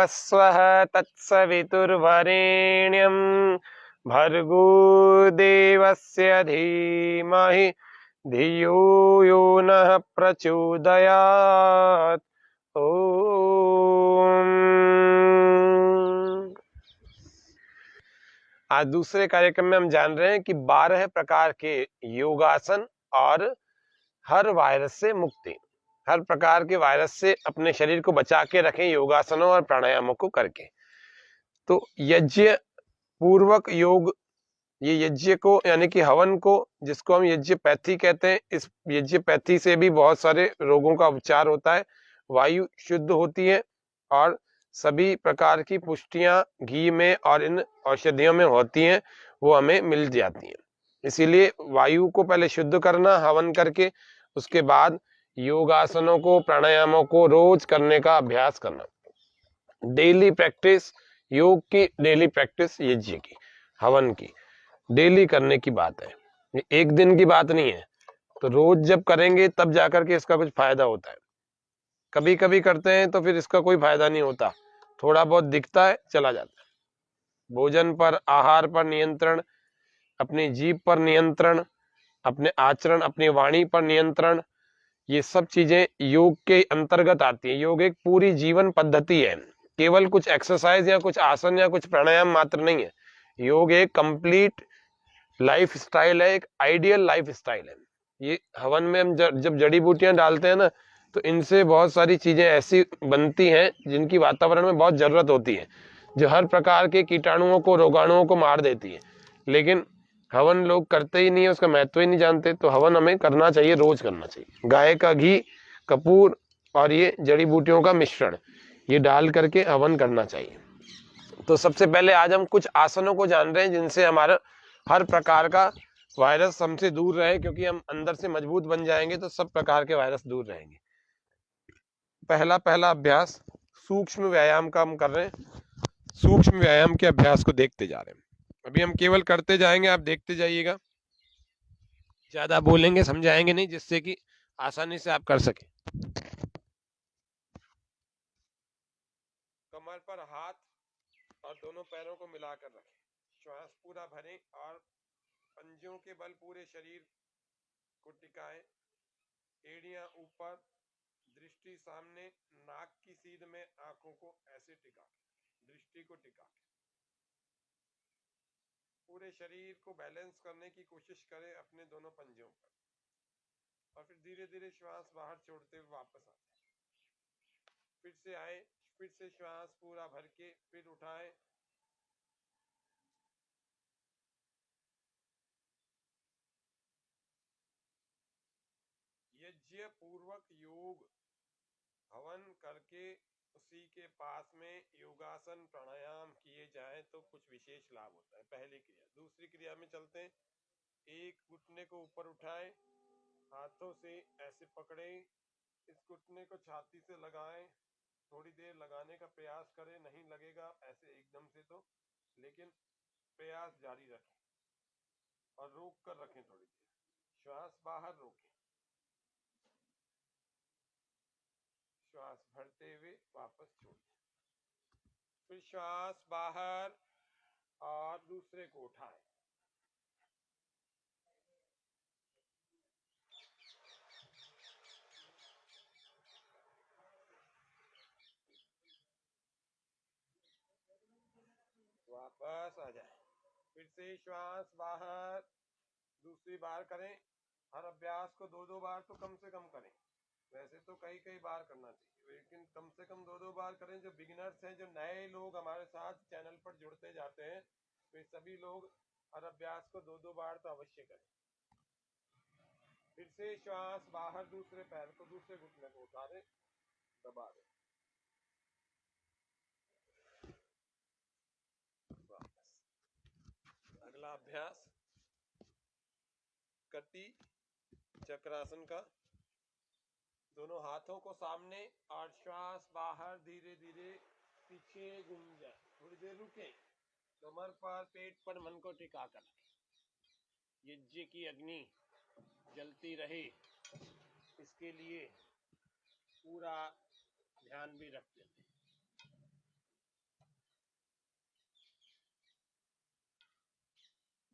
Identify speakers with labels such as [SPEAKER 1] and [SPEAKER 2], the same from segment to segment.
[SPEAKER 1] भुर्भुवस्वः तत्सवितुर्वरेण्यं भर्गो देवस्य धीमहि धियो यो नः प्रचोदयात्। ओम। आज दूसरे कार्यक्रम में हम जान रहे हैं कि 12 प्रकार के योगासन और हर वायरस से मुक्ति, हर प्रकार के वायरस से अपने शरीर को बचा के रखें योगासनों और प्राणायामों को करके। तो यज्ञ पूर्वक योग, ये यज्ञ को यानी कि हवन को, जिसको हम यज्ञपैथी कहते हैं, इस यज्ञपैथी से भी बहुत सारे रोगों का उपचार होता है। वायु शुद्ध होती है और सभी प्रकार की पुष्टियां घी में और इन औषधियों में होती हैं, वो हमें मिल जाती हैं। इसीलिए वायु को पहले शुद्ध करना हवन करके, उसके बाद योगासनों को प्राणायामों को रोज करने का अभ्यास करना। डेली प्रैक्टिस योग की, डेली प्रैक्टिस यज्ञ की, हवन की डेली करने की बात है, ये एक दिन की बात नहीं है। तो रोज जब करेंगे तब जाकर के इसका कुछ फायदा होता है। कभी कभी करते हैं तो फिर इसका कोई फायदा नहीं होता, थोड़ा बहुत दिखता है चला जाता है। भोजन पर, आहार पर नियंत्रण, अपनी जीभ पर नियंत्रण, अपने आचरण, अपनी वाणी पर नियंत्रण, ये सब चीजें योग के अंतर्गत आती है। योग एक पूरी जीवन पद्धति है, केवल कुछ एक्सरसाइज या कुछ आसन या कुछ प्राणायाम मात्र नहीं है। योग एक कंप्लीट लाइफ स्टाइल है, एक आइडियल लाइफ स्टाइल है। ये हवन में हम जब जड़ी बूटियां डालते हैं ना, तो इनसे बहुत सारी चीजें ऐसी बनती हैं जिनकी वातावरण में बहुत जरूरत होती है, जो हर प्रकार के कीटाणुओं को, रोगाणुओं को मार देती है। लेकिन हवन लोग करते ही नहीं है, उसका महत्व ही नहीं जानते। तो हवन हमें करना चाहिए, रोज करना चाहिए। गाय का घी, कपूर और ये जड़ी बूटियों का मिश्रण, ये डाल करके हवन करना चाहिए। तो सबसे पहले आज हम कुछ आसनों को जान रहे हैं जिनसे हमारा हर प्रकार का वायरस हमसे दूर रहे, क्योंकि हम अंदर से मजबूत बन जाएंगे तो सब प्रकार के वायरस दूर रहेंगे। पहला अभ्यास सूक्ष्म व्यायाम का हम कर रहे हैं। सूक्ष्म व्यायाम के अभ्यास को देखते जा रहे हैं। अभी हम केवल करते जाएंगे, आप देखते जाइएगा, ज्यादा बोलेंगे समझाएंगे नहीं, जिससे कि आसानी से आप कर सके। कमर पर हाथ और दोनों पैरों को मिलाकर रखें, श्वास पूरा भरें और पंजों के बल पूरे शरीर को टिकाएं। एड़ियां ऊपर, दृष्टि सामने, नाक की सीध में आंखों को ऐसे टिका, दृष्टि को टिका। पूरे शरीर को बैलेंस करने की कोशिश करें अपने दोनों पंजों पर, और फिर धीरे धीरे श्वास बाहर छोड़ते हुए वापस आए। फिर से आए, फिर से श्वास पूरा भर के फिर उठाएं। यज्ञ पूर्वक योग हवन करके उसी के पास में योगासन प्राणायाम किए जाए तो कुछ विशेष लाभ होता है। पहली क्रिया। दूसरी क्रिया में चलते हैं। एक घुटने को ऊपर उठाएं, हाथों से ऐसे पकड़े, इस घुटने को छाती से लगाएं, थोड़ी देर लगाने का प्रयास करें। नहीं लगेगा ऐसे एकदम से तो, लेकिन प्रयास जारी रखें और रोक कर रखें थोड़ी देर। श्वास बाहर रोकें, श्वास भरते हुए वापस छोड़ दें। फिर श्वास बाहर और दूसरे को उठाएं। वापस आ जाए। फिर से श्वास बाहर, दूसरी बार करें। हर अभ्यास को 2-2 बार तो कम से कम करें। वैसे तो कई बार करना चाहिए, लेकिन कम से कम 2-2 बार करें। जो बिगिनर्स हैं, जो नए लोग हमारे साथ चैनल पर जुड़ते जाते हैं, वे सभी लोग हर अभ्यास को 2-2 बार तो अवश्य करें। फिर से श्वास बाहर, दूसरे पैर को, दूसरे घुटने को उठा दें, दबा दें। अगला अभ्यास कटी चक्रासन का। दोनों हाथों को सामने और श्वास बाहर, धीरे धीरे पीछे घूम जाए। थोड़ी देर रुके, कमर पर, पेट पर मन को टिका कर यज्ञ की अग्नि जलती रहे, इसके लिए पूरा ध्यान भी रखते हैं।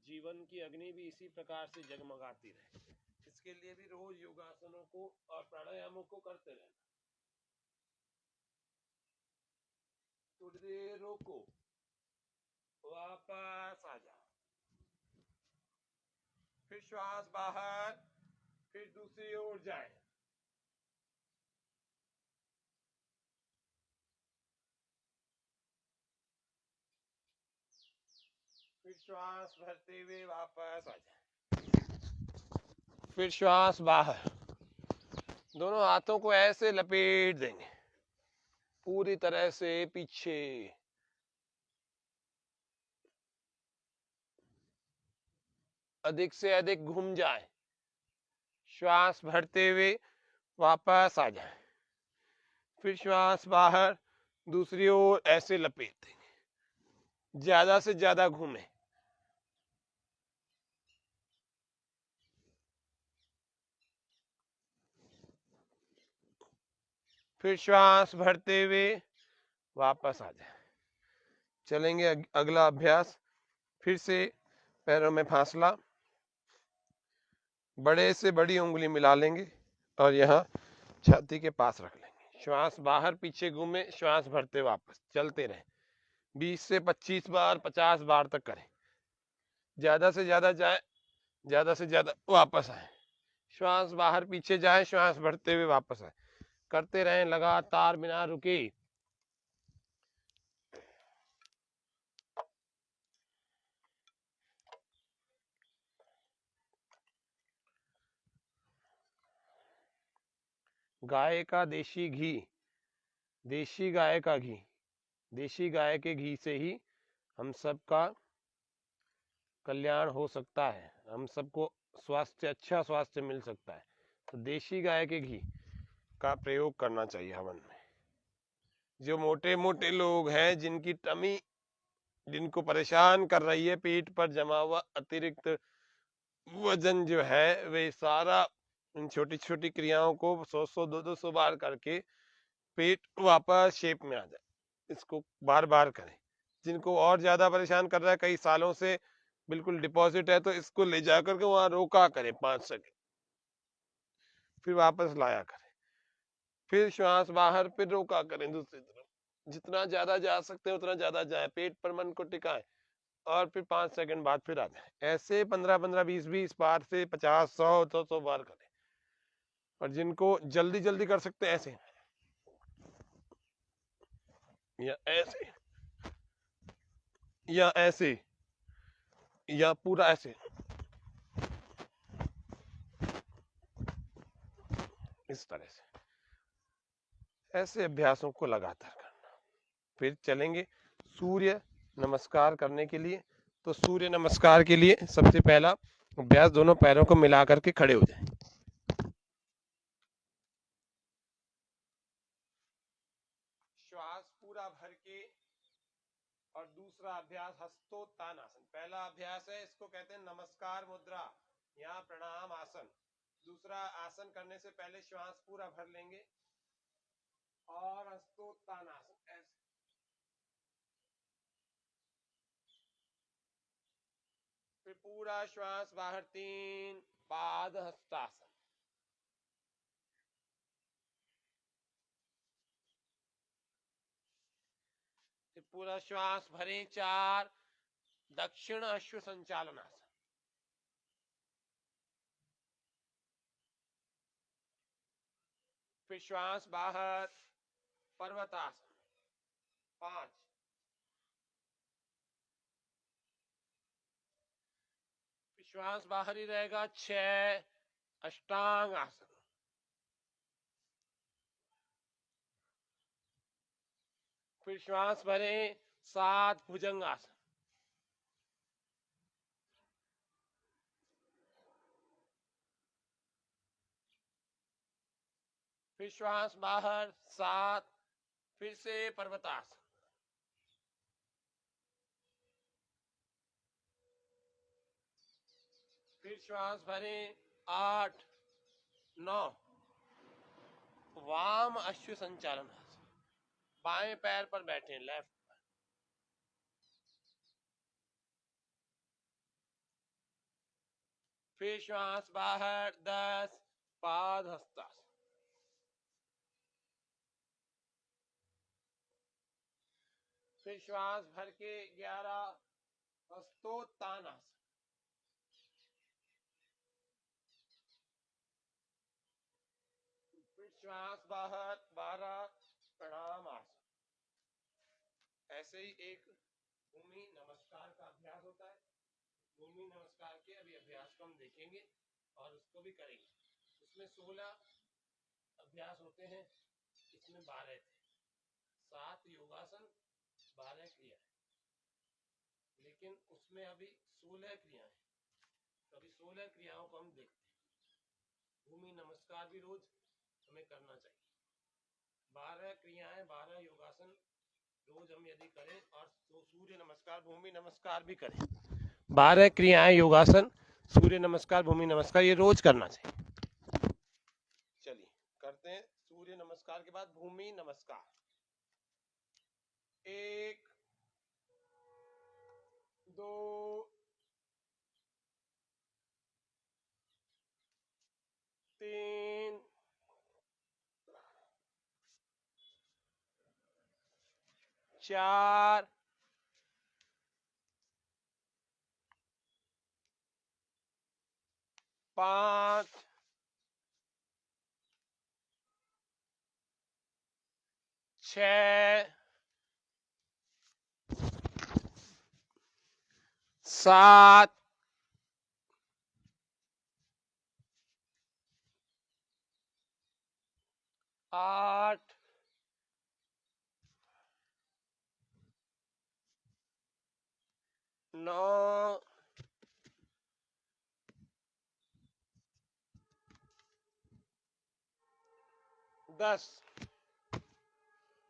[SPEAKER 1] जीवन की अग्नि भी इसी प्रकार से जगमगाती रहे। इसके लिए भी रोज योगासनों को और प्राणायामों को करते रहना। थोड़ी देर रोको, वापस आ जाओ, फिर श्वास बाहर, फिर दूसरी ओर जाए। फिर श्वास भरते हुए वापस आ जाए, फिर श्वास बाहर। दोनों हाथों को ऐसे लपेट देंगे पूरी तरह से पीछे। अधिक से अधिक घूम जाए। श्वास भरते हुए वापस आ जाए, फिर श्वास बाहर, दूसरी ओर ऐसे लपेट देंगे, ज्यादा से ज्यादा घूमें। फिर श्वास भरते हुए वापस आ जाए। चलेंगे अगला अभ्यास। फिर से पैरों में फासला, बड़े से बड़ी उंगली मिला लेंगे और यहाँ छाती के पास रख लेंगे। श्वास बाहर पीछे घूमे, श्वास भरते वापस, चलते रहें। 20 से 25 बार, 50 बार तक करें। ज्यादा से ज्यादा जाए, ज्यादा से ज्यादा वापस आए। श्वास बाहर पीछे जाए, श्वास भरते हुए वापस आए। करते रहें लगातार बिना रुके। गाय का देशी घी, देशी गाय का घी, देशी गाय के घी से ही हम सबका कल्याण हो सकता है, हम सबको स्वास्थ्य, अच्छा स्वास्थ्य मिल सकता है। तो देशी गाय के घी का प्रयोग करना चाहिए हवन में। जो मोटे मोटे लोग हैं, जिनकी टमी, जिनको परेशान कर रही है, पेट पर जमा हुआ अतिरिक्त वजन जो है, वे सारा इन छोटी छोटी क्रियाओं को 100 200 बार करके पेट वापस शेप में आ जाए। इसको बार बार करें। जिनको और ज्यादा परेशान कर रहा है, कई सालों से बिल्कुल डिपॉजिट है, तो इसको ले जाकर के वहां रोका करें 5 सेकंड, फिर वापस लाया करें, फिर श्वास बाहर, फिर रोका करें दूसरी तरफ। जितना ज्यादा जा सकते हैं उतना ज्यादा जाए, पेट पर मन को टिकाएं और फिर 5 सेकंड बाद फिर आ जाए। ऐसे 15-15, 20-20 बार से 50, 100 बार करें। और जिनको जल्दी जल्दी कर सकते हैं, ऐसे या ऐसे या ऐसे या पूरा ऐसे, इस तरह से ऐसे अभ्यासों को लगातार करना। फिर चलेंगे सूर्य नमस्कार करने के लिए। तो सूर्य नमस्कार के लिए सबसे पहला अभ्यास, दोनों पैरों को मिला करके खड़े हो जाएं। श्वास पूरा भर के। और दूसरा अभ्यास हस्तोत्तानासन। पहला अभ्यास है, इसको कहते हैं नमस्कार मुद्रा या प्रणाम आसन। दूसरा आसन करने से पहले श्वास पूरा भर लेंगे और हस्तोत्तानासन ऐसे। फिर पूरा श्वास बाहर 3, पाद हस्तासन। फिर पूरा श्वास भरे 4, दक्षिण अश्व संचालनासन। फिर श्वास बाहर, पर्वतासन 5। फिर श्वास बाहर ही रहेगा 6, अष्टांग आसन। फिर श्वास भरे 7, भुजंगासन। फिर श्वास बाहर 7, फिर से पर्वतासन। फिर श्वास भरे 8, 9, वाम अश्व संचालन आसन। बाएं पैर पर बैठे, लेफ्ट। फिर श्वास बाहर 10, पाद हस्तासन। फिर श्वास भर के 11, हस्तोत्तानासन। फिर श्वास बाहर 12, प्रणामासन। ऐसे ही एक भूमि नमस्कार का अभ्यास होता है। भूमि नमस्कार के अभी अभ्यास को हम देखेंगे और उसको भी करेंगे। उसमें 16 अभ्यास होते हैं, इसमें 12 थे, 7 योगासन, 12 क्रिया, लेकिन उसमें अभी 16 क्रियाएं। तो अभी 16 क्रियाओं को हम देखते हैं। भूमि नमस्कार भी रोज हमें करना चाहिए। 12 क्रियाएं, 12 योगासन रोज हम यदि करें और सूर्य नमस्कार, भूमि नमस्कार भी करें, 12 क्रियाएं, योगासन, सूर्य नमस्कार, भूमि नमस्कार, ये रोज करना चाहिए। चलिए करते हैं। सूर्य नमस्कार के बाद भूमि नमस्कार। 1, 2, 3, 4, 5, 6, 7, 8, 9, 10।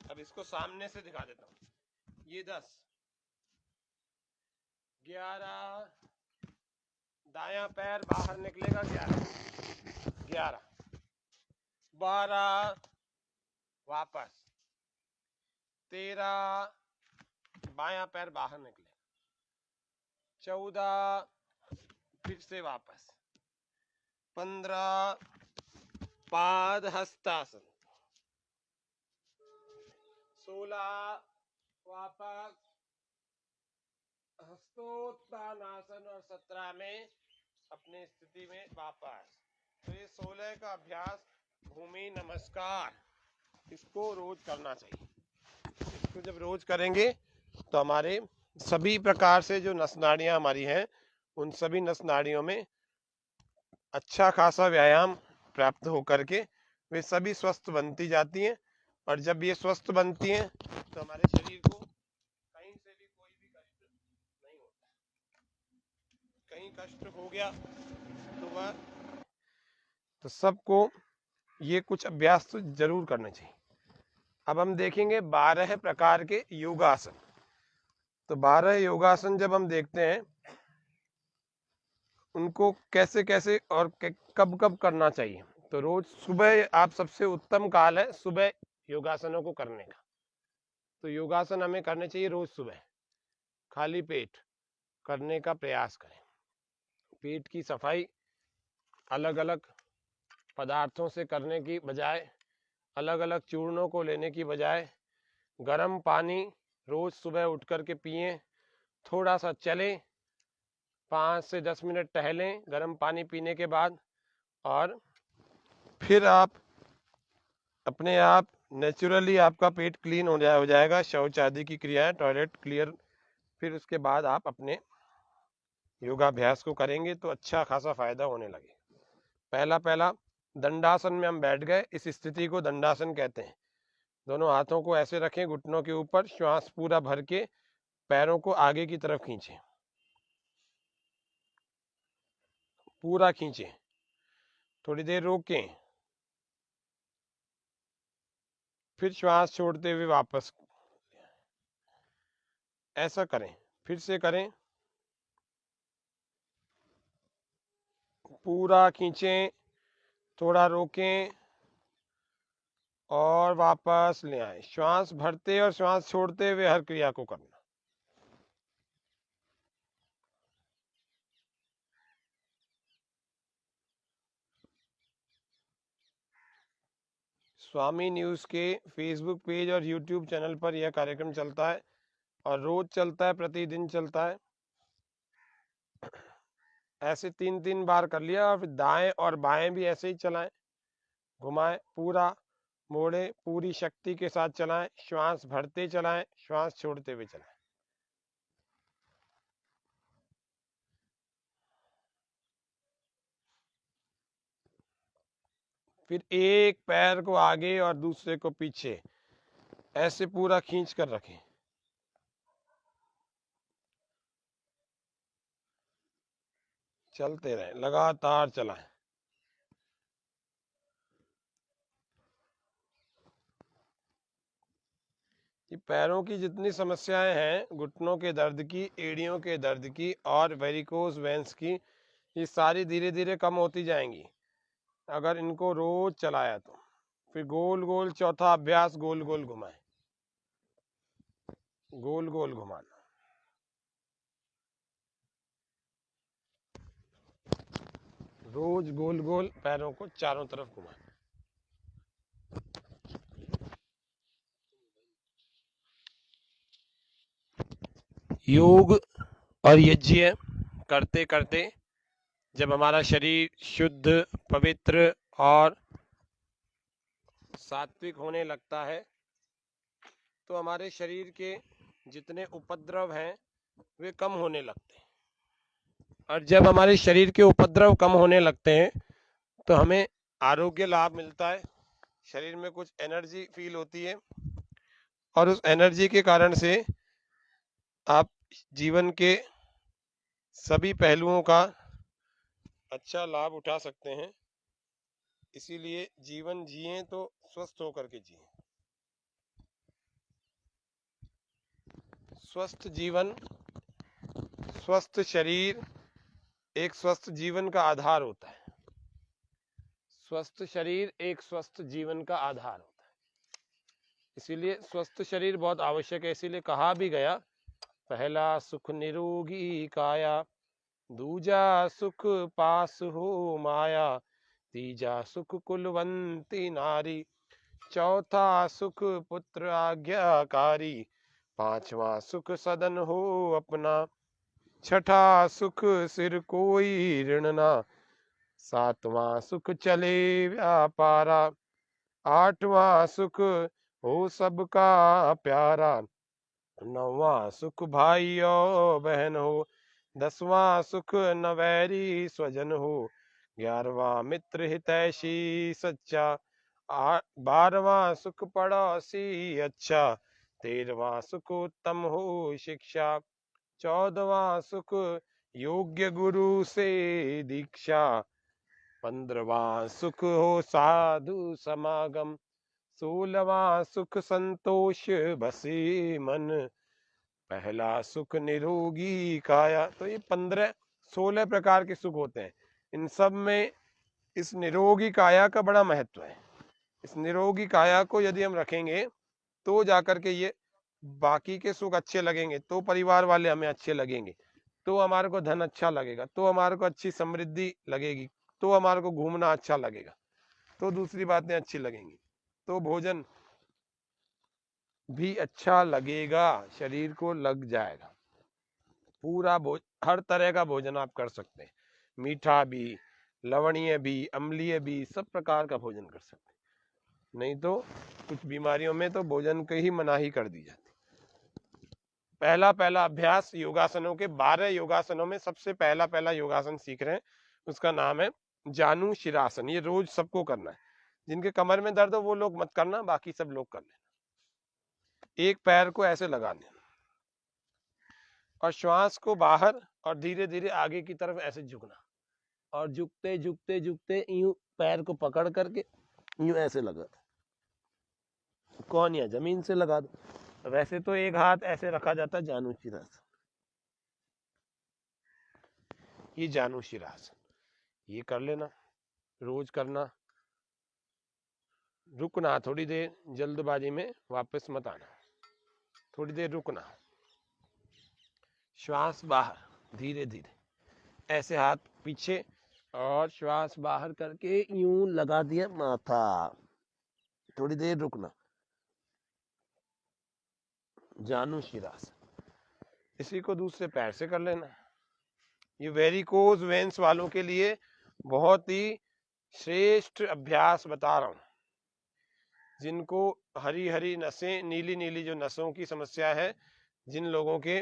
[SPEAKER 1] अब इसको सामने से दिखा देता हूं। ये 10, 11, दायां पैर बाहर निकलेगा 11, 12, वापस 13, बायां पैर बाहर निकलेगा 14, फिर से वापस 15, पाद हस्तासन 16, वापस हस्तोत्तानासन और 17 में अपनी स्थिति में वापस। तो ये 16 का अभ्यास भूमि नमस्कार, इसको रोज करना चाहिए। इसको जब रोज करेंगे तो हमारे सभी प्रकार से जो नस नाड़ियां हमारी हैं, उन सभी नस नाड़ियों में अच्छा खासा व्यायाम प्राप्त होकर के वे सभी स्वस्थ बनती जाती हैं। और जब ये स्वस्थ बनती हैं तो हमारे शरीर को कहीं से भी कोई भी कष्ट नहीं होता। कहीं कष्ट हो गया तो वह, तो सबको ये कुछ अभ्यास तो जरूर करने चाहिए। अब हम देखेंगे 12 प्रकार के योगासन। तो 12 योगासन जब हम देखते हैं, उनको कैसे कैसे और कब कब करना चाहिए। तो रोज सुबह आप, सबसे उत्तम काल है सुबह योगासनों को करने का। तो योगासन हमें करने चाहिए रोज सुबह, खाली पेट करने का प्रयास करें। पेट की सफाई अलग अलग पदार्थों से करने की बजाय, अलग अलग चूर्णों को लेने की बजाय, गर्म पानी रोज सुबह उठ करके पिएं, थोड़ा सा चलें, 5 से 10 मिनट टहलें गर्म पानी पीने के बाद, और फिर आप अपने आप नेचुरली आपका पेट क्लीन हो जाएगा, शौच आदि की क्रियाएं, टॉयलेट क्लियर। फिर उसके बाद आप अपने योगाभ्यास को करेंगे तो अच्छा खासा फायदा होने लगे। पहला दंडासन में हम बैठ गए, इस स्थिति को दंडासन कहते हैं। दोनों हाथों को ऐसे रखें घुटनों के ऊपर, श्वास पूरा भर के पैरों को आगे की तरफ खींचें, पूरा खींचें, थोड़ी देर रोकें, फिर श्वास छोड़ते हुए वापस ऐसा करें। फिर से करें, पूरा खींचें, थोड़ा रोकें और वापस ले आए। श्वास भरते और श्वास छोड़ते हुए हर क्रिया को करना। स्वामी न्यूज़ के फेसबुक पेज और यूट्यूब चैनल पर यह कार्यक्रम चलता है और रोज चलता है, प्रतिदिन चलता है। ऐसे 3-3 बार कर लिया और फिर दाएं और बाएं भी ऐसे ही चलाएं, घुमाएं, पूरा मोड़े, पूरी शक्ति के साथ चलाएं, श्वास भरते चलाएं, श्वास छोड़ते हुए चलाएं। फिर एक पैर को आगे और दूसरे को पीछे ऐसे पूरा खींच कर रखें। चलते रहें, लगातार चलाएं। ये पैरों की जितनी समस्याएं हैं, घुटनों के दर्द की, एड़ियों के दर्द की और वेरिकोज वेंस की, ये सारी धीरे धीरे कम होती जाएंगी अगर इनको रोज चलाया तो। फिर गोल गोल चौथा अभ्यास, गोल गोल घुमाएं, गोल गोल घुमाना। रोज गोल गोल पैरों को चारों तरफ घुमाएं। योग और यज्ञ करते करते जब हमारा शरीर शुद्ध, पवित्र और सात्विक होने लगता है तो हमारे शरीर के जितने उपद्रव हैं वे कम होने लगते हैं। और जब हमारे शरीर के उपद्रव कम होने लगते हैं तो हमें आरोग्य लाभ मिलता है, शरीर में कुछ एनर्जी फील होती है और उस एनर्जी के कारण से आप जीवन के सभी पहलुओं का अच्छा लाभ उठा सकते हैं। इसीलिए जीवन जिए तो स्वस्थ होकर के जिए। स्वस्थ जीवन, स्वस्थ शरीर एक स्वस्थ जीवन का आधार होता है। स्वस्थ शरीर एक स्वस्थ जीवन का आधार होता है। इसीलिए स्वस्थ शरीर बहुत आवश्यक है। इसीलिए कहा भी गया, पहला सुख निरोगी काया, दूजा सुख पास हो माया, तीजा सुख कुलवंती नारी, चौथा सुख पुत्र आज्ञाकारी, पांचवा सुख सदन हो अपना, छठा सुख सिर कोई ऋण ना, सातवां सुख चले व्यापारा, आठवां सुख हो सबका प्यारा, नौवां सुख भाई और बहन हो, 10वां सुख न वैरी स्वजन हो, 11वां मित्र हितैषी सच्चा, 12वां सुख पड़ोसी अच्छा, 13वां सुख उत्तम हो शिक्षा, 14वां सुख योग्य गुरु से दीक्षा, 15वां सुख हो साधु समागम, 16वां सुख संतोष बसे मन, पहला सुख निरोगी काया। तो ये 16 प्रकार के सुख होते हैं। इन सब में इस निरोगी काया का बड़ा महत्व है। इस निरोगी काया को यदि हम रखेंगे तो जाकर के ये बाकी के सुख अच्छे लगेंगे, तो परिवार वाले हमें अच्छे लगेंगे, तो हमारे को धन अच्छा लगेगा, तो हमारे को अच्छी समृद्धि लगेगी, तो हमारे को घूमना अच्छा लगेगा, तो दूसरी बातें अच्छी लगेंगी, तो भोजन भी अच्छा लगेगा, शरीर को लग जाएगा। पूरा हर तरह का भोजन आप कर सकते हैं, मीठा भी, लवणीय भी, अम्लीय भी, सब प्रकार का भोजन कर सकते हैं। नहीं तो कुछ बीमारियों में तो भोजन की ही मनाही कर दी जाती। पहला अभ्यास योगासनों के 12 योगासनों में सबसे पहला योगासन सीख रहे हैं, उसका नाम है जानु शिरासन। ये रोज सबको करना है। जिनके कमर में दर्द हो वो लोग मत करना, बाकी सब लोग कर लेना। एक पैर को ऐसे लगा देना और श्वास को बाहर और धीरे धीरे आगे की तरफ ऐसे झुकना, और झुकते झुकते झुकते यूं पैर को पकड़ करके यूं ऐसे लगा दो। कौन या जमीन से लगा दो। वैसे तो एक हाथ ऐसे रखा जाता है जानु शिरासन, ये जानु शिरासन, ये कर लेना, रोज करना। रुकना थोड़ी देर, जल्दबाजी में वापस मत आना, थोड़ी देर रुकना, श्वास बाहर धीरे धीरे, ऐसे हाथ पीछे और श्वास बाहर करके यूं लगा दिया माथा, थोड़ी देर रुकना, जानु शिरासन। इसी को दूसरे पैर से कर लेना। ये वेरिकोज वेन्स वालों के लिए बहुत ही श्रेष्ठ अभ्यास बता रहा हूं, जिनको हरी हरी नसें, नीली नीली जो नसों की समस्या है, जिन लोगों के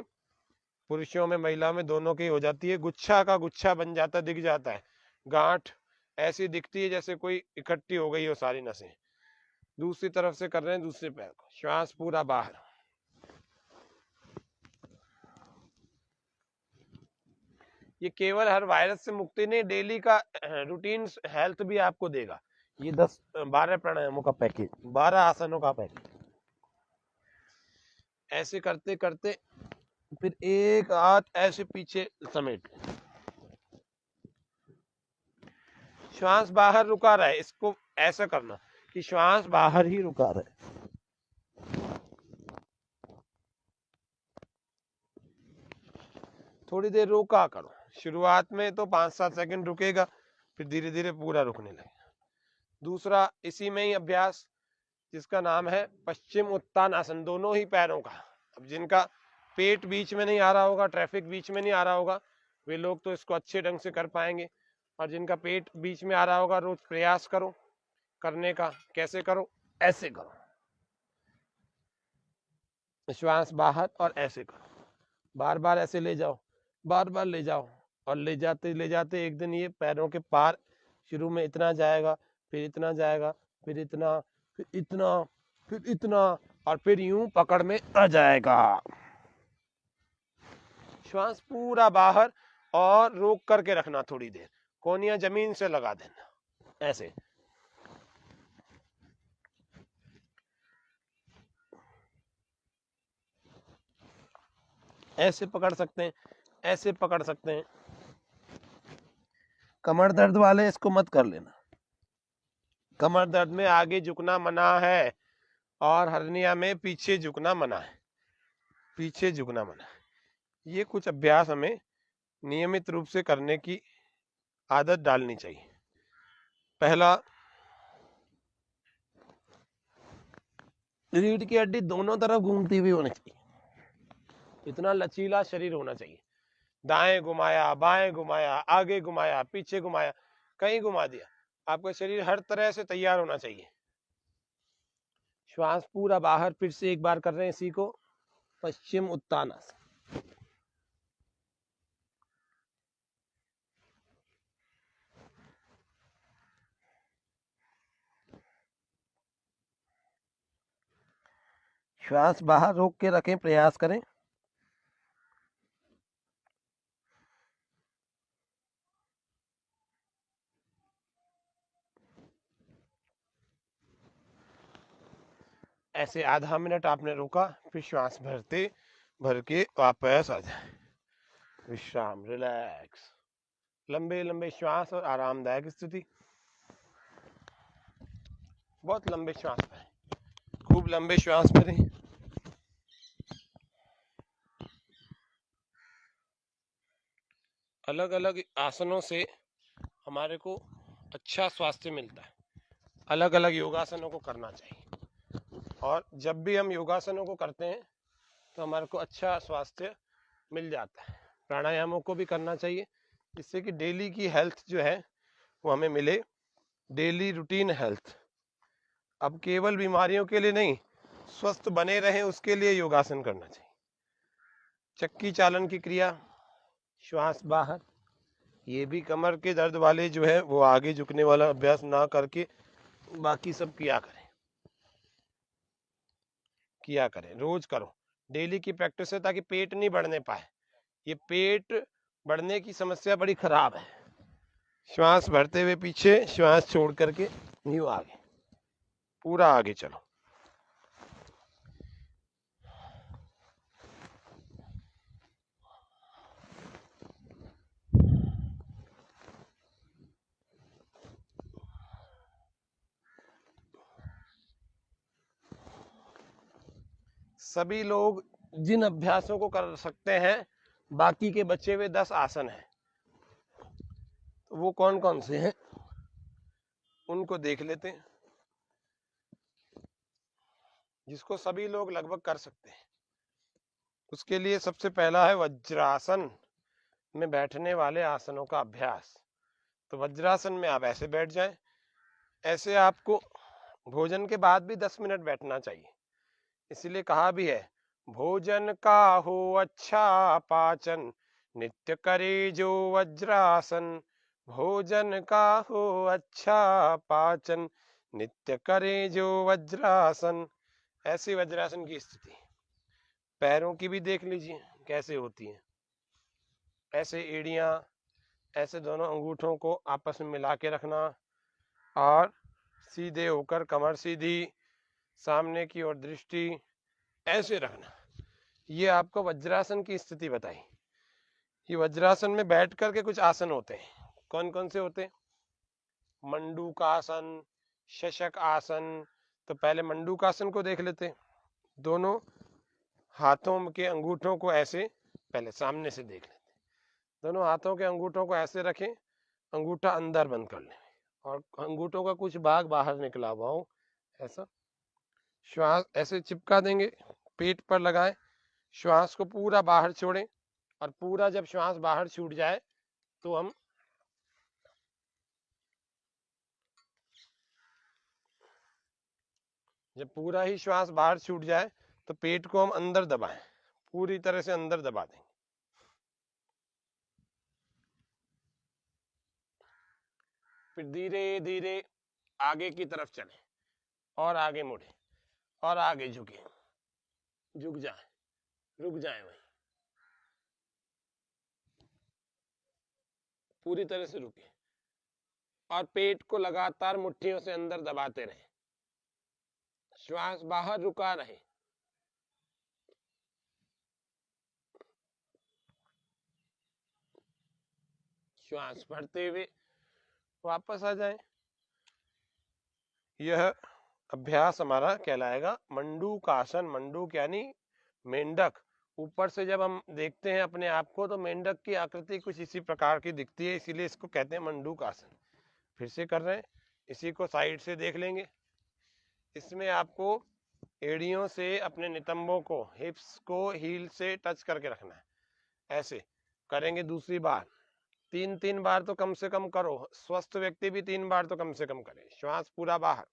[SPEAKER 1] पुरुषों में महिला में दोनों की हो जाती है, गुच्छा का गुच्छा बन जाता, दिख जाता है, गांठ ऐसी दिखती है जैसे कोई इकट्ठी हो गई हो सारी नसें। दूसरी तरफ से कर रहे हैं, दूसरे पैर को, श्वास पूरा बाहर। ये केवल हर वायरस से मुक्ति नहीं, डेली का रूटीन हेल्थ भी आपको देगा। ये 10-12 प्राणायामों का पैकेज, 12 आसनों का पैकेज। ऐसे करते करते फिर एक हाथ ऐसे पीछे समेट, श्वास बाहर रुका रहा है। इसको ऐसा करना कि श्वास बाहर ही रुका रहे। थोड़ी देर रोका करो। शुरुआत में तो 5-7 सेकंड रुकेगा, फिर धीरे धीरे पूरा रुकने लगेगा। दूसरा इसी में ही अभ्यास, जिसका नाम है पश्चिम उत्तान आसन, दोनों ही पैरों का। अब जिनका पेट बीच में नहीं आ रहा होगा, ट्रैफिक बीच में नहीं आ रहा होगा, वे लोग तो इसको अच्छे ढंग से कर पाएंगे। और जिनका पेट बीच में आ रहा होगा, रोज प्रयास करो करने का। कैसे करो? ऐसे करो, श्वास बाहर और ऐसे करो, बार बार ऐसे ले जाओ, बार बार ले जाओ। और ले जाते एक दिन ये पैरों के पार शुरू में इतना जाएगा, फिर इतना जाएगा, फिर इतना, फिर इतना, फिर इतना, और फिर यूं पकड़ में आ जाएगा। श्वास पूरा बाहर और रोक करके रखना थोड़ी देर, कोहनियां जमीन से लगा देना, ऐसे। ऐसे पकड़ सकते हैं, ऐसे पकड़ सकते हैं। कमर दर्द वाले इसको मत कर लेना। कमर दर्द में आगे झुकना मना है, और हर्निया में पीछे झुकना मना है, पीछे झुकना मना है। ये कुछ अभ्यास हमें नियमित रूप से करने की आदत डालनी चाहिए। पहला, रीढ़ की हड्डी दोनों तरफ घूमती हुई होनी चाहिए, इतना लचीला शरीर होना चाहिए। दाएं घुमाया, बाएं घुमाया, आगे घुमाया, पीछे घुमाया, कहीं घुमा दिया, आपका शरीर हर तरह से तैयार होना चाहिए। श्वास पूरा बाहर, फिर से एक बार कर रहे हैं इसी को, पश्चिम उत्तानासन। श्वास बाहर रोक के रखें, प्रयास करें। ऐसे आधा मिनट आपने रोका, फिर श्वास भर के वापस आ जाए। विश्राम, रिलैक्स, लंबे लंबे श्वास और आरामदायक स्थिति। बहुत लंबे श्वास भरें, खूब लंबे श्वास भरें। अलग अलग आसनों से हमारे को अच्छा स्वास्थ्य मिलता है। अलग अलग योगासनों को करना चाहिए, और जब भी हम योगासनों को करते हैं तो हमारे को अच्छा स्वास्थ्य मिल जाता है। प्राणायामों को भी करना चाहिए, जिससे कि डेली की हेल्थ जो है वो हमें मिले, डेली रूटीन हेल्थ। अब केवल बीमारियों के लिए नहीं, स्वस्थ बने रहें उसके लिए योगासन करना चाहिए। चक्की चालन की क्रिया, श्वास बाहर। ये भी कमर के दर्द वाले जो है वो आगे झुकने वाला अभ्यास ना करके बाकी सब किया करें, रोज करो, डेली की प्रैक्टिस है, ताकि पेट नहीं बढ़ने पाए। ये पेट बढ़ने की समस्या बड़ी खराब है। श्वास भरते हुए पीछे, श्वास छोड़ करके यूं आगे, पूरा आगे चलो। सभी लोग जिन अभ्यासों को कर सकते हैं, बाकी के बचे हुए 10 आसन हैं, वो कौन कौन से हैं उनको देख लेते हैं। जिसको सभी लोग लगभग कर सकते हैं। उसके लिए सबसे पहला है वज्रासन में बैठने वाले आसनों का अभ्यास। तो वज्रासन में आप ऐसे बैठ जाएं। ऐसे आपको भोजन के बाद भी 10 मिनट बैठना चाहिए। इसलिए कहा भी है, भोजन का हो अच्छा पाचन, नित्य करे जो वज्रासन। भोजन का हो अच्छा पाचन, नित्य करे जो वज्रासन। ऐसी वज्रासन की स्थिति। पैरों की भी देख लीजिए कैसे होती है। ऐसे एड़ियां, ऐसे दोनों अंगूठों को आपस में मिला के रखना और सीधे होकर कमर सीधी, सामने की ओर दृष्टि, ऐसे रखना। ये आपको वज्रासन की स्थिति बताई। ये वज्रासन में बैठ करके कुछ आसन होते हैं। कौन कौन से होते हैं? मंडूकासन, शशक आसन। तो पहले मंडूकासन को देख लेते हैं। दोनों हाथों के अंगूठों को ऐसे पहले सामने से देख लेते हैं। दोनों हाथों के अंगूठों को ऐसे रखें, अंगूठा अंदर बंद कर लें और अंगूठों का कुछ भाग बाहर निकला हुआ हो ऐसा। श्वास ऐसे चिपका देंगे, पेट पर लगाएं, श्वास को पूरा बाहर छोड़ें और पूरा जब श्वास बाहर छूट जाए तो हम जब पूरा ही श्वास बाहर छूट जाए तो पेट को हम अंदर दबाएं, पूरी तरह से अंदर दबा दें। फिर धीरे धीरे आगे की तरफ चलें और आगे मुड़े और आगे झुके, झुक जाए, रुक जाए, वहीं पूरी तरह से रुके और पेट को लगातार मुट्ठियों से अंदर दबाते रहें। श्वास बाहर रुका रहे। श्वास भरते हुए वापस आ जाएं। यह अभ्यास हमारा कहलाएगा मंडूकासन। मंडूक यानी मेंढक। ऊपर से जब हम देखते हैं अपने आप को तो मेंढक की आकृति कुछ इसी प्रकार की दिखती है, इसीलिए इसको कहते हैं मंडूकासन। फिर से कर रहे हैं, इसी को साइड से देख लेंगे। इसमें आपको एड़ियों से अपने नितंबों को, हिप्स को हील से टच करके रखना है। ऐसे करेंगे दूसरी बार। 3 बार तो कम से कम करो। स्वस्थ व्यक्ति भी 3 बार तो कम से कम करे। श्वास पूरा बाहर।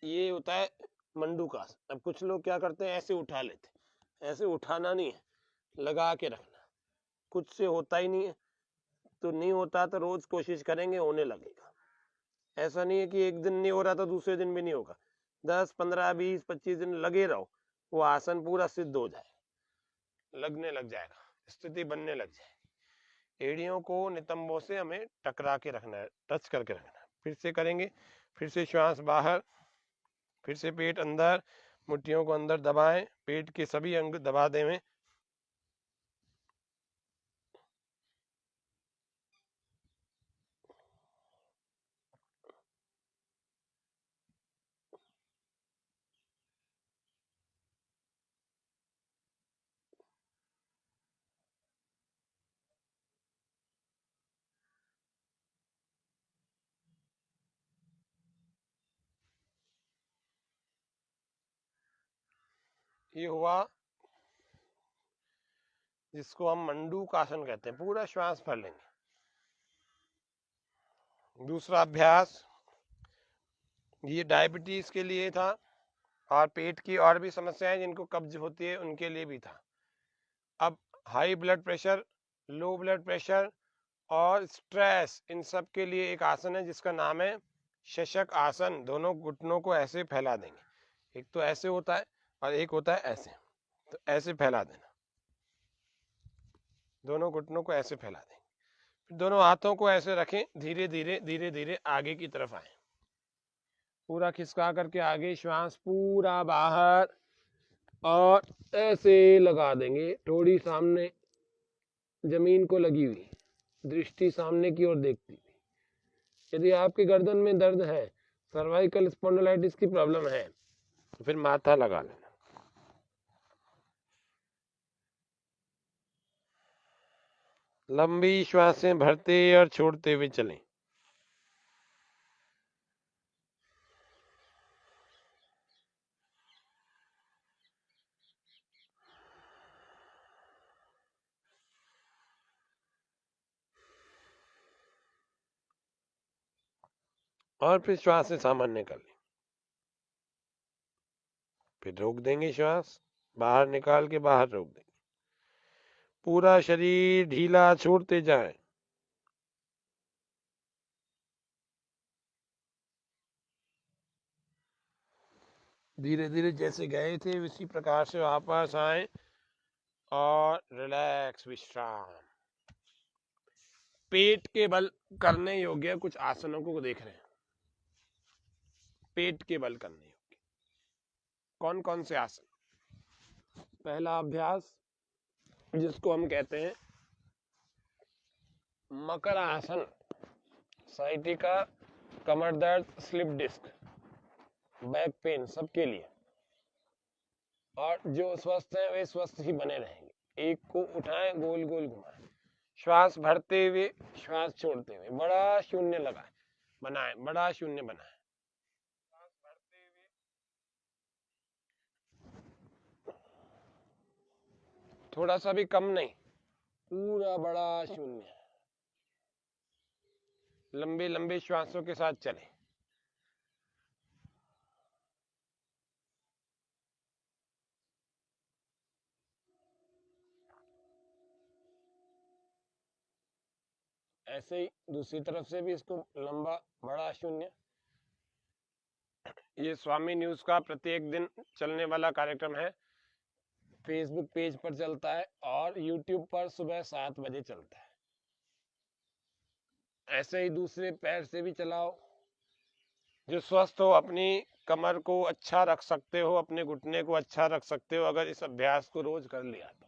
[SPEAKER 1] ये होता है मंडूकासन। अब कुछ लोग क्या करते हैं, ऐसे उठा लेते। ऐसे उठाना नहीं है, लगा के रखना। कुछ से होता ही नहीं है तो नहीं होता तो रोज कोशिश करेंगे, होने लगेगा। ऐसा नहीं है कि एक दिन नहीं हो रहा तो दूसरे दिन भी नहीं होगा। 10, 15, 20, 25 दिन लगे रहो, वो आसन पूरा सिद्ध हो जाए, लगने लग जाएगा, स्थिति बनने लग जाएगी। एड़ियों को नितंबों से हमें टकरा के रखना है, टच करके रखना है। फिर से करेंगे। फिर से श्वास बाहर, फिर से पेट अंदर, मुट्ठियों को अंदर दबाएं, पेट के सभी अंग दबा दें। ये हुआ जिसको हम मंडूकासन कहते हैं। पूरा श्वास भर लेंगे। दूसरा अभ्यास ये डायबिटीज के लिए था और पेट की और भी समस्याएं जिनको कब्ज होती है उनके लिए भी था। अब high blood pressure, low blood pressure और स्ट्रेस, इन सब के लिए एक आसन है जिसका नाम है शशक आसन। दोनों घुटनों को ऐसे फैला देंगे। एक तो ऐसे होता है और एक होता है ऐसे। तो ऐसे फैला देना, दोनों घुटनों को ऐसे फैला देंगे। फिर दोनों हाथों को ऐसे रखें, धीरे धीरे धीरे धीरे आगे की तरफ आए, पूरा खिसका करके आगे, श्वास पूरा बाहर और ऐसे लगा देंगे। थोड़ी सामने जमीन को लगी हुई, दृष्टि सामने की ओर देखती हुई। यदि आपके गर्दन में दर्द है सर्वाइकल स्पॉन्डिलाइटिस की प्रॉब्लम है तो फिर माथा लगा लेना। लंबी श्वासें भरते और छोड़ते हुए चलें। और फिर श्वासें सामान्य कर लें। फिर रोक देंगे, श्वास बाहर निकाल के बाहर रोक देंगे। पूरा शरीर ढीला छोड़ते जाएं। धीरे धीरे जैसे गए थे उसी प्रकार से वापस आए और रिलैक्स, विश्राम। पेट के बल करने योग्य कुछ आसनों को देख रहे हैं। पेट के बल करने योग्य कौन कौन से आसन? पहला अभ्यास जिसको हम कहते हैं मकर आसन। साइटिका, कमर दर्द, स्लिप डिस्क, बैक पेन सबके लिए। और जो स्वस्थ हैं वे स्वस्थ ही बने रहेंगे। एक को उठाएं, गोल गोल घुमाएं, श्वास भरते हुए श्वास छोड़ते हुए बड़ा शून्य लगाएं, बनाएं, बड़ा शून्य बनाएं। श्वास भरते हुए थोड़ा सा भी कम नहीं, पूरा बड़ा शून्य। लंबे लंबे श्वासों के साथ चलें। ऐसे ही दूसरी तरफ से भी इसको लंबा बड़ा शून्य। ये स्वामी न्यूज का प्रत्येक दिन चलने वाला कार्यक्रम है। फेसबुक पेज पर चलता है और यूट्यूब पर सुबह 7 बजे चलता है। ऐसे ही दूसरे पैर से भी चलाओ। जो स्वस्थ हो, अपनी कमर को अच्छा रख सकते हो, अपने घुटने को अच्छा रख सकते हो अगर इस अभ्यास को रोज कर लिया तो।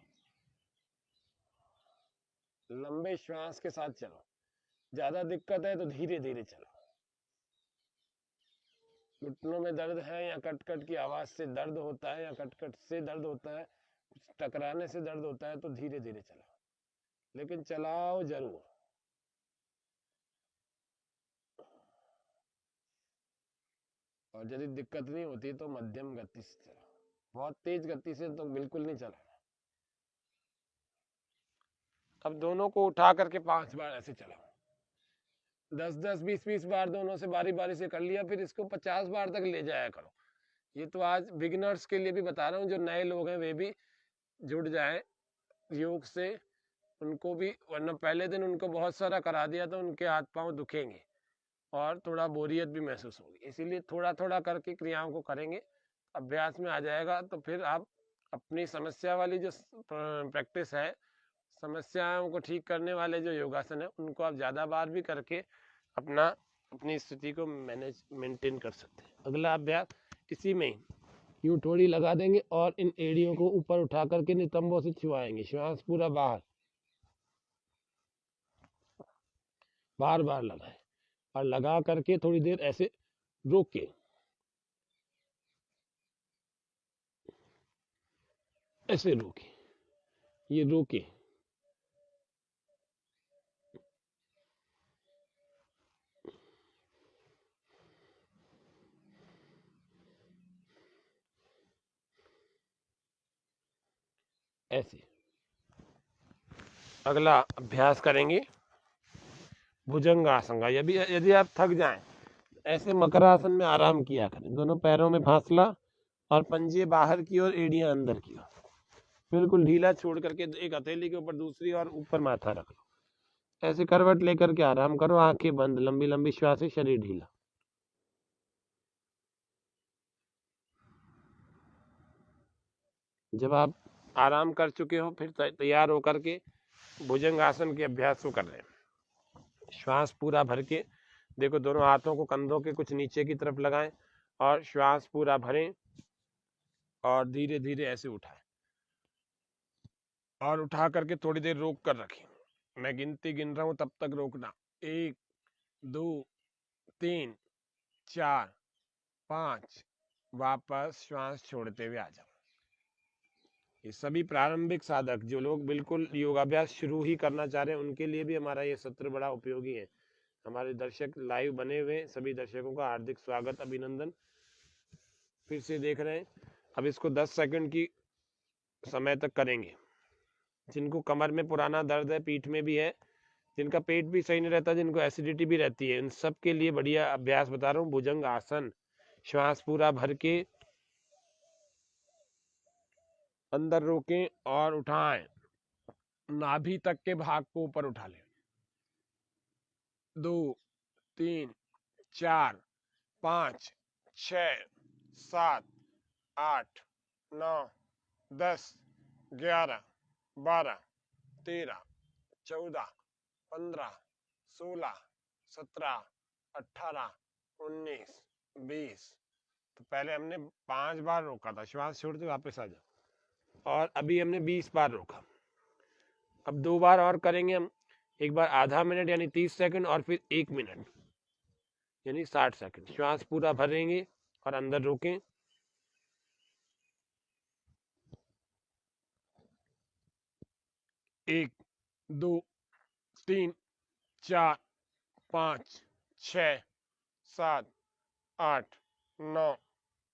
[SPEAKER 1] लंबे श्वास के साथ चलो। ज्यादा दिक्कत है तो धीरे धीरे चलो। घुटनों में दर्द है या कटकट की आवाज से दर्द होता है या कटकट से दर्द होता है, कुछ टकराने से दर्द होता है तो धीरे धीरे चलाओ, लेकिन चलाओ जरूर। और यदि दिक्कत नहीं होती तो मध्यम गति से चलाओ। बहुत तेज गति से तो बिल्कुल नहीं चलाना। अब दोनों को उठा करके 5 बार ऐसे चलाओ। 10-10, 20-20 बार दोनों से बारी बारी से कर लिया, फिर इसको 50 बार तक ले जाया करो। ये तो आज बिगिनर्स के लिए भी बता रहा हूँ, जो नए लोग हैं वे भी जुड़ जाएं योग से, उनको भी, वरना पहले दिन उनको बहुत सारा करा दिया तो उनके हाथ पांव दुखेंगे और थोड़ा बोरियत भी महसूस होगी। इसीलिए थोड़ा थोड़ा करके क्रियाओं को करेंगे, अभ्यास में आ जाएगा तो फिर आप अपनी समस्या वाली जो प्रैक्टिस है, समस्याओं को ठीक करने वाले जो योगासन है, उनको आप ज़्यादा बार भी करके अपनी स्थिति को मेंटेन कर सकते हैं। अगला अभ्यास इसी में यूं थोड़ी लगा देंगे और इन एड़ियों को ऊपर उठा करके नितंबों से छुआएंगे। श्वास पूरा बाहर, बार बार लगाएं और लगा करके थोड़ी देर ऐसे रोके, ऐसे रोके, ये रोके। ऐसे अगला अभ्यास करेंगे भुजंगासन का। यदि आप थक जाएं, ऐसे मकरासन में आराम किया करें। दोनों पैरों में फासला और पंजे बाहर की ओर, एड़ियां अंदर की ओर, बिल्कुल ढीला छोड़ करके एक हथेली के ऊपर दूसरी और ऊपर माथा रख लो। ऐसे करवट लेकर के आराम करो, आंखें बंद, लंबी लंबी श्वास से शरीर ढीला। जब आप आराम कर चुके हो फिर तैयार होकर के भुजंगासन के अभ्यास को कर रहे हैं। श्वास पूरा भर के देखो, दोनों हाथों को कंधों के कुछ नीचे की तरफ लगाएं और श्वास पूरा भरें और धीरे धीरे ऐसे उठाएं और उठा करके थोड़ी देर रोक कर रखें। मैं गिनती गिन रहा हूं तब तक रोकना। 1, 2, 3, 4 5, वापस श्वास छोड़ते हुए आ जाओ। ये सभी प्रारंभिक साधक जो लोग बिल्कुल योगाभ्यास शुरू ही करना चाह रहे हैं उनके लिए भी हमारा ये सत्र बड़ा उपयोगी है। हमारे दर्शक लाइव बने हुए, सभी दर्शकों का हार्दिक स्वागत, अभिनंदन। फिर से देख रहे हैं। अब इसको 10 सेकंड की समय तक करेंगे। जिनको कमर में पुराना दर्द है, पीठ में भी है, जिनका पेट भी सही नहीं रहता, जिनको एसिडिटी भी रहती है, इन सब के लिए बढ़िया अभ्यास बता रहा हूँ। भुजंग आसन। श्वास पूरा भर के अंदर रोकें और उठाएं। नाभि तक के भाग को ऊपर उठा लें। 2 3 4 5 6 7 8 9 10 11 12 13 14 15 16 17 18 19 20। तो पहले हमने 5 बार रोका था, श्वास छोड़ते वापस आ जाओ, और अभी हमने 20 बार रोका। अब 2 बार और करेंगे हम। एक बार आधा मिनट यानी 30 सेकंड, और फिर 1 मिनट यानी 60 सेकंड। श्वास पूरा भरेंगे और अंदर रोकें। 1 2 3 4 5 6 7 8 9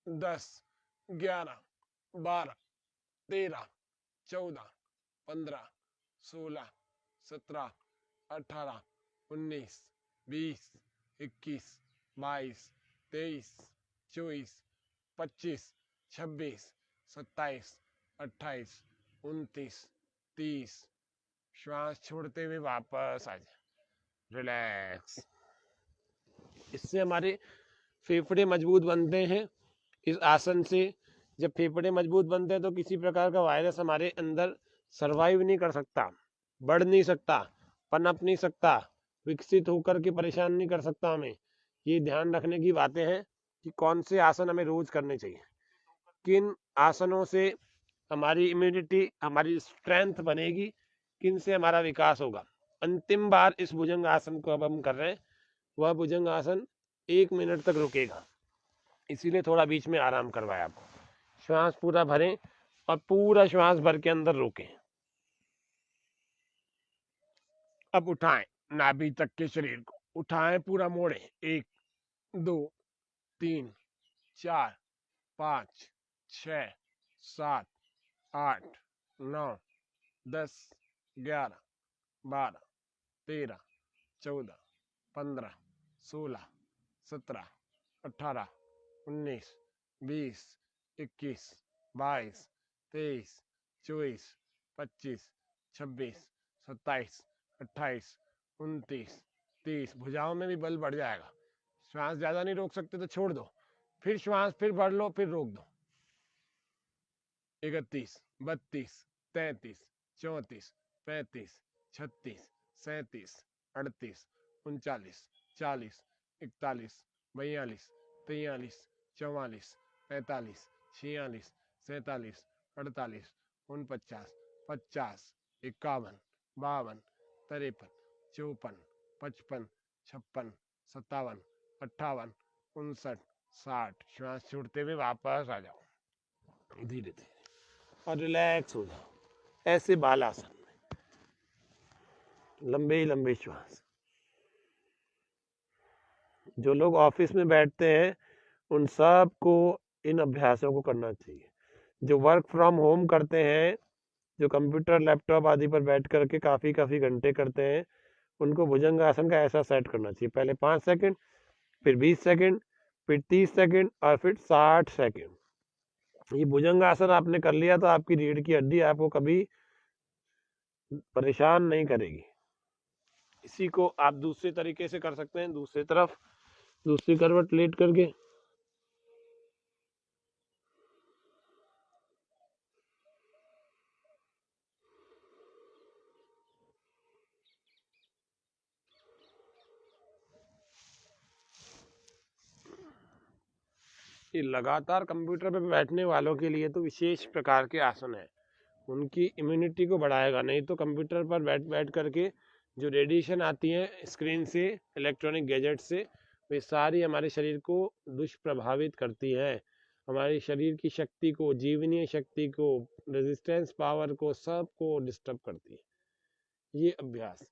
[SPEAKER 1] 10 11 12 13 14 15 16 17 18 19 20 21 22 23 24 25 26 27 28 29 30। श्वास छोड़ते हुए वापस आ जाए। रिलैक्स। इससे हमारे फेफड़े मजबूत बनते हैं। इस आसन से जब फेफड़े मजबूत बनते हैं तो किसी प्रकार का वायरस हमारे अंदर सरवाइव नहीं कर सकता, बढ़ नहीं सकता, पनप नहीं सकता, विकसित होकर के परेशान नहीं कर सकता हमें। ये ध्यान रखने की बातें हैं कि कौन से आसन हमें रोज करने चाहिए, किन आसनों से हमारी इम्यूनिटी, हमारी स्ट्रेंथ बनेगी, किन से हमारा विकास होगा। अंतिम बार इस भुजंग आसन को अब हम कर रहे हैं। वह भुजंग आसन 1 मिनट तक रुकेगा, इसीलिए थोड़ा बीच में आराम करवाया आपको। श्वास पूरा भरें और पूरा श्वास भर के अंदर रोकें। अब उठाएं, नाभि तक के शरीर को उठाएं, पूरा मोड़ें। 1 2 3 4 5 6 7 8 9 10 11 12 13 14 15 16 17 18 19 20 21 22 23 24 25 26 27 28 29 30। भुजाओं में भी बल बढ़ जाएगा। श्वास ज्यादा नहीं रोक सकते तो छोड़ दो, फिर श्वास फिर भर लो, फिर रोक दो। 31 32 33 34 35 36 37 38 39 40 41 42 43 44 45 46 47 48 49 50 51 52 53 54 55 56 57 58 59 60। श्वास छोड़ते हुए वापस आ जाओ धीरे धीरे और रिलैक्स हो जाओ। ऐसे बाल आसन में लंबे लंबे श्वास। जो लोग ऑफिस में बैठते हैं उन सब को इन अभ्यासों को करना चाहिए। जो वर्क फ्रॉम होम करते हैं, जो कंप्यूटर लैपटॉप आदि पर बैठ करके काफी घंटे करते हैं, उनको भुजंग आसन का ऐसा सेट करना चाहिए। पहले 5 सेकंड, फिर 20 सेकंड, फिर 30 सेकंड और फिर 60 सेकंड। ये भुजंग आसन आपने कर लिया तो आपकी रीढ़ की हड्डी आपको कभी परेशान नहीं करेगी। इसी को आप दूसरे तरीके से कर सकते हैं। दूसरी तरफ दूसरी करवट लेट करके ये लगातार कंप्यूटर पे बैठने वालों के लिए तो विशेष प्रकार के आसन है। उनकी इम्यूनिटी को बढ़ाएगा। नहीं तो कंप्यूटर पर बैठ करके जो रेडिएशन आती है स्क्रीन से, इलेक्ट्रॉनिक गैजेट से, वे सारी हमारे शरीर को दुष्प्रभावित करती है, हमारे शरीर की शक्ति को, जीवनीय शक्ति को, रेजिस्टेंस पावर को, सबको डिस्टर्ब करती है ये अभ्यास।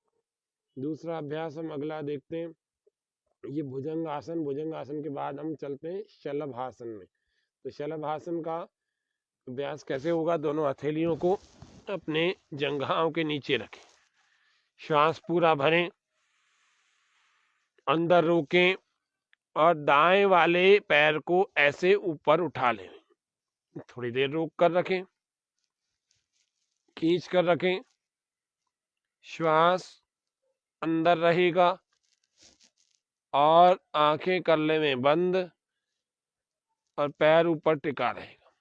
[SPEAKER 1] दूसरा अभ्यास हम अगला देखते हैं, ये भुजंग आसन। भुजंग आसन के बाद हम चलते हैं शलभासन में। तो शलभासन का अभ्यास कैसे होगा, दोनों हथेलियों को अपने जंघाओं के नीचे रखें, श्वास पूरा भरें, अंदर रोकें और दाएं वाले पैर को ऐसे ऊपर उठा लें, थोड़ी देर रोक कर रखें, खींच कर रखें, श्वास अंदर रहेगा और आंखें कर लें बंद और पैर ऊपर टिका रहेगा।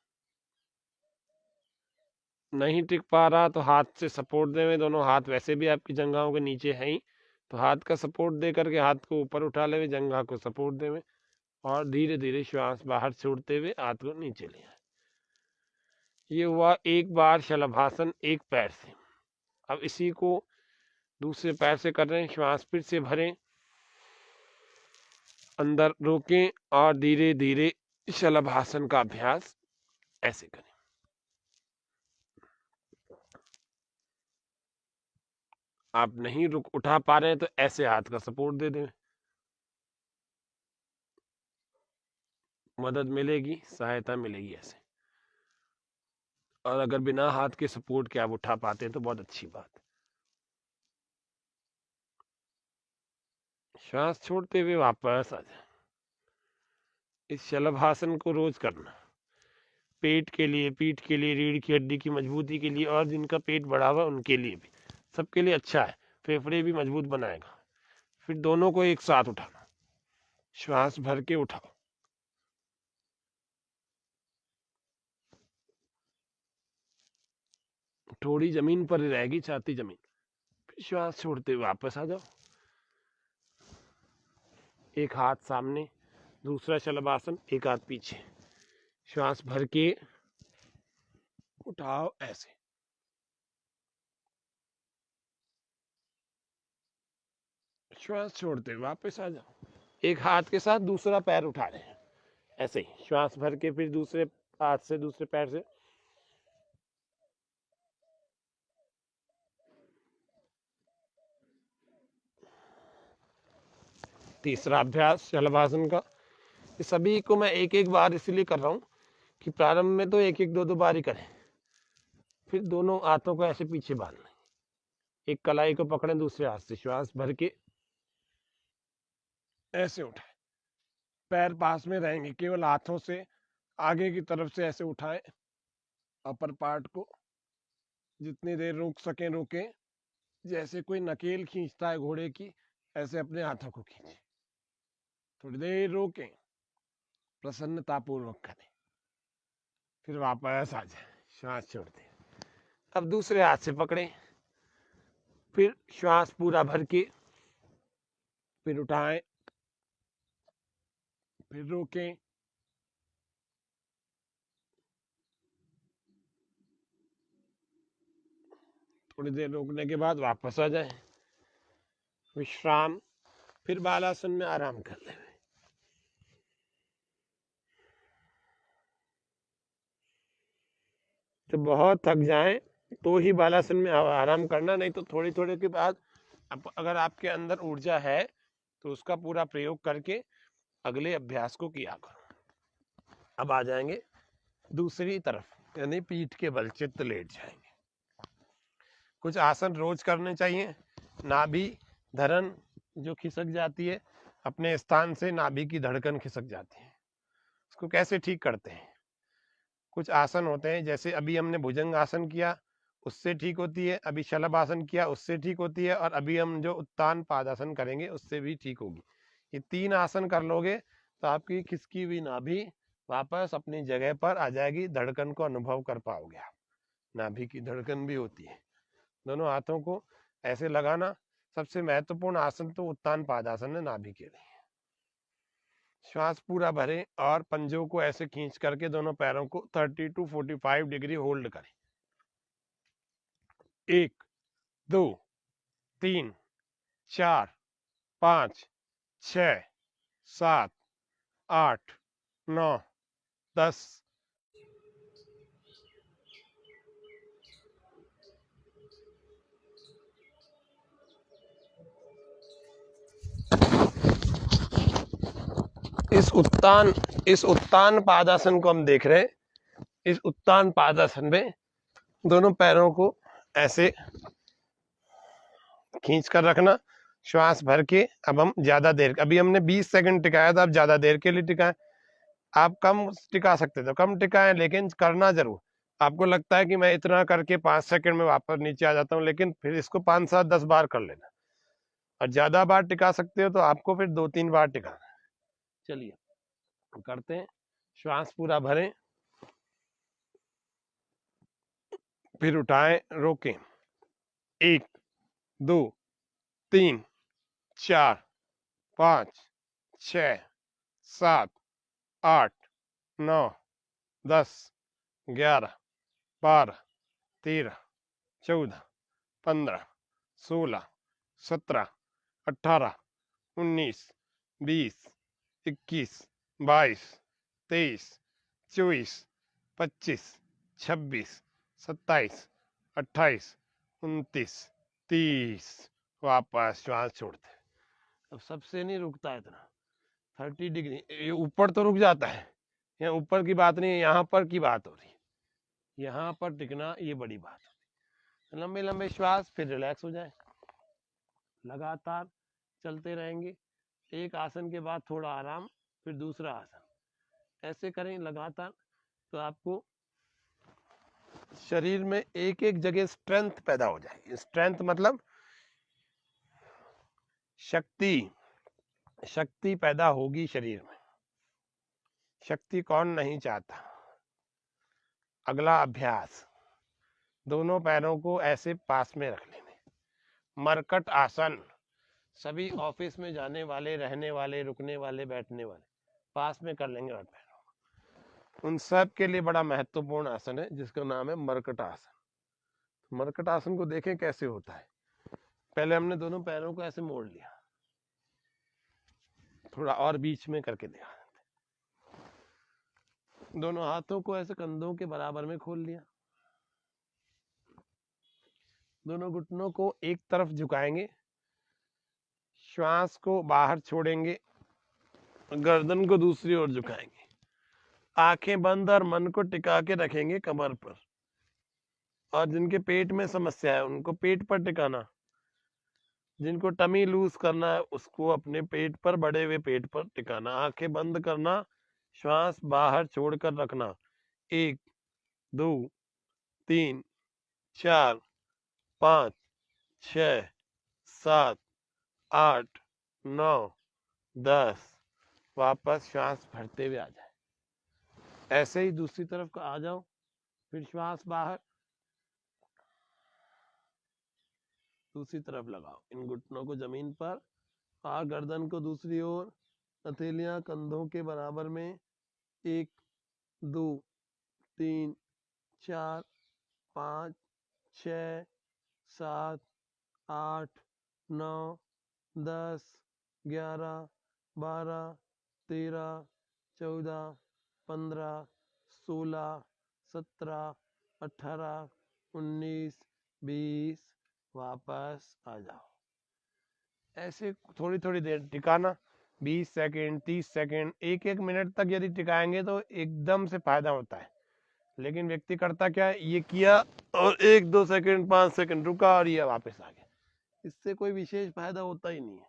[SPEAKER 1] नहीं टिक पा रहा तो हाथ से सपोर्ट दें, दोनों हाथ वैसे भी आपकी जंघाओं के नीचे हैं ही, तो हाथ का सपोर्ट दे करके हाथ को ऊपर उठा लें, जंघा को सपोर्ट दें और धीरे धीरे श्वास बाहर छोड़ते हुए हाथ को नीचे ले आए। ये हुआ एक बार शलभासन एक पैर से। अब इसी को दूसरे पैर से कर रहे हैं, श्वास फिर से भरें, अंदर रोकें और धीरे धीरे शलभासन का अभ्यास ऐसे करें। आप नहीं उठा पा रहे हैं तो ऐसे हाथ का सपोर्ट दे दें, मदद मिलेगी, सहायता मिलेगी ऐसे। और अगर बिना हाथ के सपोर्ट के आप उठा पाते हैं तो बहुत अच्छी बात। श्वास छोड़ते हुए वापस आ जाए। इस शलभासन को रोज करना, पेट के लिए, पीठ के लिए, रीढ़ की हड्डी की मजबूती के लिए और जिनका पेट बढ़ा हुआ उनके लिए भी, सबके लिए अच्छा है, फेफड़े भी मजबूत बनाएगा। फिर दोनों को एक साथ उठाना, श्वास भर के उठाओ, थोड़ी जमीन पर रहेगी, छाती जमीन, फिर श्वास छोड़ते हुए वापस आ जाओ। एक हाथ सामने, दूसरा शलभासन, एक हाथ पीछे, श्वास भर के उठाओ ऐसे, श्वास छोड़ते हुए वापस आ जाओ। एक हाथ के साथ दूसरा पैर उठा रहे हैं ऐसे ही, श्वास भर के फिर दूसरे हाथ से, दूसरे पैर से। तीसरा अभ्यास शलभासन का, सभी को मैं एक एक बार इसलिए कर रहा हूं कि प्रारंभ में तो एक एक दो दो बार ही करें, फिर दोनों हाथों को ऐसे पीछे बांध लें, एक कलाई को पकड़ें दूसरे हाथ से, श्वास भर के ऐसे उठाएं, पैर पास में रहेंगे, केवल हाथों से आगे की तरफ से ऐसे उठाएं, अपर पार्ट को जितनी देर रोक सकें रोकें, जैसे कोई नकेल खींचता है घोड़े की, ऐसे अपने हाथों को खींचें, थोड़ी देर रोकें, प्रसन्नतापूर्वक करें, फिर वापस आ जाए, श्वास छोड़ दें। अब दूसरे हाथ से पकड़ें, फिर श्वास पूरा भर के, फिर उठाएं, फिर रोकें, थोड़ी देर रोकने के बाद वापस आ जाए, विश्राम, फिर बालासन में आराम कर लें। तो बहुत थक जाएं तो ही बालासन में आराम करना, नहीं तो थोड़ी थोड़ी के बाद अगर आपके अंदर ऊर्जा है तो उसका पूरा प्रयोग करके अगले अभ्यास को किया करो। अब आ जाएंगे दूसरी तरफ, यानी पीठ के बल, चित्त लेट जाएंगे। कुछ आसन रोज करने चाहिए। नाभि धरण जो खिसक जाती है अपने स्थान से, नाभि की धड़कन खिसक जाती है, उसको कैसे ठीक करते हैं। कुछ आसन होते हैं, जैसे अभी हमने भुजंग आसन किया उससे ठीक होती है, अभी शलभ आसन किया उससे ठीक होती है, और अभी हम जो उत्तान पादासन करेंगे उससे भी ठीक होगी। ये 3 आसन कर लोगे तो आपकी खिसकी हुई नाभि वापस अपनी जगह पर आ जाएगी, धड़कन को अनुभव कर पाओगे आप। नाभि की धड़कन भी होती है। दोनों हाथों को ऐसे लगाना। सबसे महत्वपूर्ण आसन तो उत्तान पादासन है नाभि के लिए। श्वास पूरा भरें और पंजों को ऐसे खींच करके दोनों पैरों को 30 to 45 डिग्री होल्ड करें। 1 2 3 4 5 6 7, 8, 9, 10। इस उत्तान पादासन को हम देख रहे हैं। इस उत्तान पादासन में दोनों पैरों को ऐसे खींच कर रखना, श्वास भर के। अब हम ज्यादा देर, अभी हमने 20 सेकंड टिकाया था, अब ज्यादा देर के लिए टिकाएं। आप कम टिका सकते तो कम टिकाएं, लेकिन करना जरूर। आपको लगता है कि मैं इतना करके 5 सेकंड में वापस नीचे आ जाता हूँ, लेकिन फिर इसको 5, 7, 10 बार कर लेना। और ज्यादा बार टिका सकते हो तो आपको फिर 2-3 बार टिकाना। चलिए करते हैं। श्वास पूरा भरें, फिर उठाएं, रोकें। 1, 2, 3, 4, 5, 6, 7, 8, 9, 10, 11, 12, 13, 14, 15, 16, 17, 18, 19, 20, 21, 22, 23, 24, 25, 26, 27, 28, 29, 30। वापस श्वास छोड़ते। अब सबसे नहीं रुकता इतना। 30 डिग्री, ये ऊपर तो रुक जाता है, यहाँ ऊपर की बात नहीं है, यहाँ पर की बात हो रही है। यहाँ पर टिकना ये बड़ी बात है। लंबे लंबे श्वास, फिर रिलैक्स हो जाए। लगातार चलते रहेंगे। एक आसन के बाद थोड़ा आराम, फिर दूसरा आसन, ऐसे करें लगातार। तो आपको शरीर में एक एक जगह स्ट्रेंथ पैदा हो जाएगी। स्ट्रेंथ मतलब शक्ति पैदा होगी शरीर में। शक्ति कौन नहीं चाहता। अगला अभ्यास, दोनों पैरों को ऐसे पास में रख लेने। मरकट आसन, सभी ऑफिस में जाने वाले, रहने वाले, रुकने वाले, बैठने वाले पास में कर लेंगे और पैरों। उन सब के लिए बड़ा महत्वपूर्ण आसन है जिसका नाम है मरकट आसन। मरकट आसन को देखें कैसे होता है। पहले हमने दोनों पैरों को ऐसे मोड़ लिया, थोड़ा और बीच में करके दिखा। दोनों हाथों को ऐसे कंधों के बराबर में खोल लिया। दोनों घुटनों को एक तरफ झुकाएंगे, श्वास को बाहर छोड़ेंगे, गर्दन को दूसरी ओर झुकाएंगे। आंखें बंद और मन को टिका के रखेंगे कमर पर। और जिनके पेट में समस्या है उनको पेट पर टिकाना। जिनको टमी लूज करना है उसको अपने पेट पर, बड़े हुए पेट पर टिकाना। आंखें बंद करना, श्वास बाहर छोड़कर रखना। 1, 2, 3, 4, 5, 6, 7, 8, 9, 10। वापस श्वास भरते हुए आ जाए। ऐसे ही दूसरी तरफ आ जाओ, फिर श्वास बाहर, दूसरी तरफ लगाओ। इन घुटनों को जमीन पर और गर्दन को दूसरी ओर, हथेलियां कंधों के बराबर में। 1, 2, 3, 4, 5, 6, 7, 8, 9, 10, 11, 12, 13, 14, 15, 16, 17, 18, 19, 20। वापस आ जाओ। ऐसे थोड़ी थोड़ी देर टिकाना, 20 सेकंड, 30 सेकंड, 1-1 मिनट तक यदि टिकाएंगे तो एकदम से फायदा होता है। लेकिन व्यक्ति करता क्या है, ये किया और 1-2 सेकंड, 5 सेकंड रुका और ये वापस आ गया। इससे कोई विशेष फायदा होता ही नहीं है।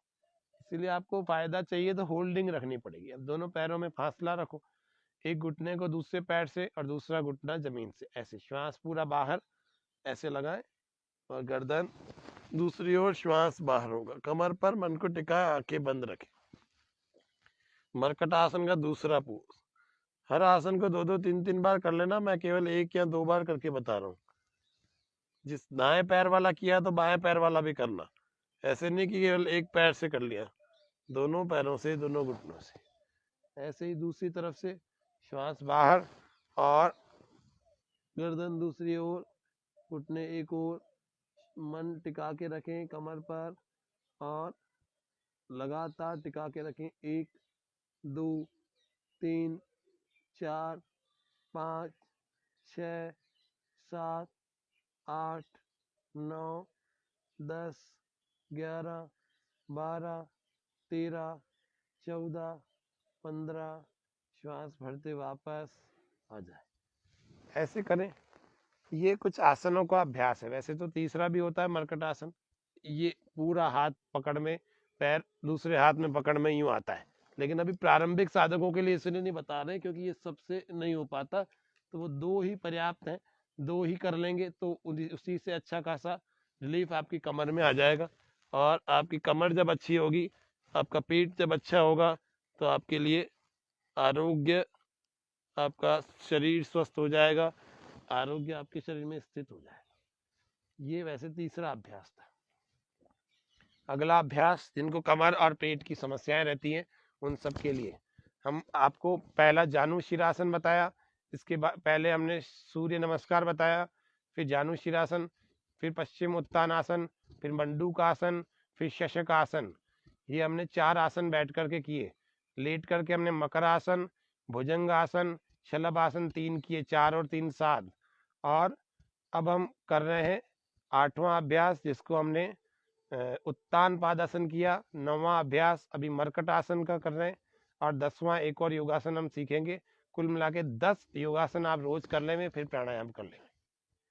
[SPEAKER 1] इसलिए आपको फायदा चाहिए तो होल्डिंग रखनी पड़ेगी। अब दोनों पैरों में फासला रखो, एक घुटने को दूसरे पैर से और दूसरा घुटना जमीन से। ऐसे श्वास पूरा बाहर ऐसे लगाएं और गर्दन दूसरी ओर, श्वास बाहर होगा। कमर पर मन को टिकाए, आंखें बंद रखें। मरकट आसन का दूसरा पोज। हर आसन को 2-2, 3-3 बार कर लेना। मैं केवल 1 या 2 बार करके बता रहा हूँ। जिस दाएं पैर वाला किया तो बाएं पैर वाला भी करना। ऐसे नहीं कि केवल एक पैर से कर लिया, दोनों पैरों से, दोनों घुटनों से। ऐसे ही दूसरी तरफ से, श्वास बाहर और गर्दन दूसरी ओर, घुटने एक ओर। मन टिका के रखें कमर पर और लगातार टिका के रखें। 1, 2, 3, 4, 5, 6, 7, 8, 9, 10, 11, 12, 13, 14, 15। श्वास भरते वापस आ जाए। ऐसे करें। ये कुछ आसनों का अभ्यास है। वैसे तो तीसरा भी होता है मर्कट आसन, ये पूरा हाथ पकड़ में, पैर दूसरे हाथ में पकड़ में यूं आता है, लेकिन अभी प्रारंभिक साधकों के लिए इसलिए नहीं बता रहे क्योंकि ये सबसे नहीं हो पाता, तो वो 2 ही पर्याप्त हैं। 2 ही कर लेंगे तो उसी से अच्छा खासा रिलीफ आपकी कमर में आ जाएगा। और आपकी कमर जब अच्छी होगी, आपका पेट जब अच्छा होगा, तो आपके लिए आरोग्य, आपका शरीर स्वस्थ हो जाएगा, आरोग्य आपके शरीर में स्थित हो जाएगा। ये वैसे तीसरा अभ्यास था। अगला अभ्यास जिनको कमर और पेट की समस्याएं रहती हैं उन सब के लिए, हम आपको पहला जानु शिरासन बताया, इसके बाद पहले हमने सूर्य नमस्कार बताया, फिर जानु शिरासन, फिर पश्चिम उत्तानासन, फिर मंडूक आसन, फिर शशक आसन। ये हमने 4 आसन बैठ करके किए। लेट करके हमने मकर आसन, भुजंग आसन, शलभ आसन 3 किए, 4 और 3 7। और अब हम कर रहे हैं 8वां अभ्यास जिसको हमने उत्तान पादासन किया। 9वां अभ्यास अभी मर्कट आसन का कर रहे हैं, और 10वां एक और योगासन हम सीखेंगे। कुल मिला के 10 योगासन आप रोज कर लेंगे, फिर प्राणायाम कर लेंगे।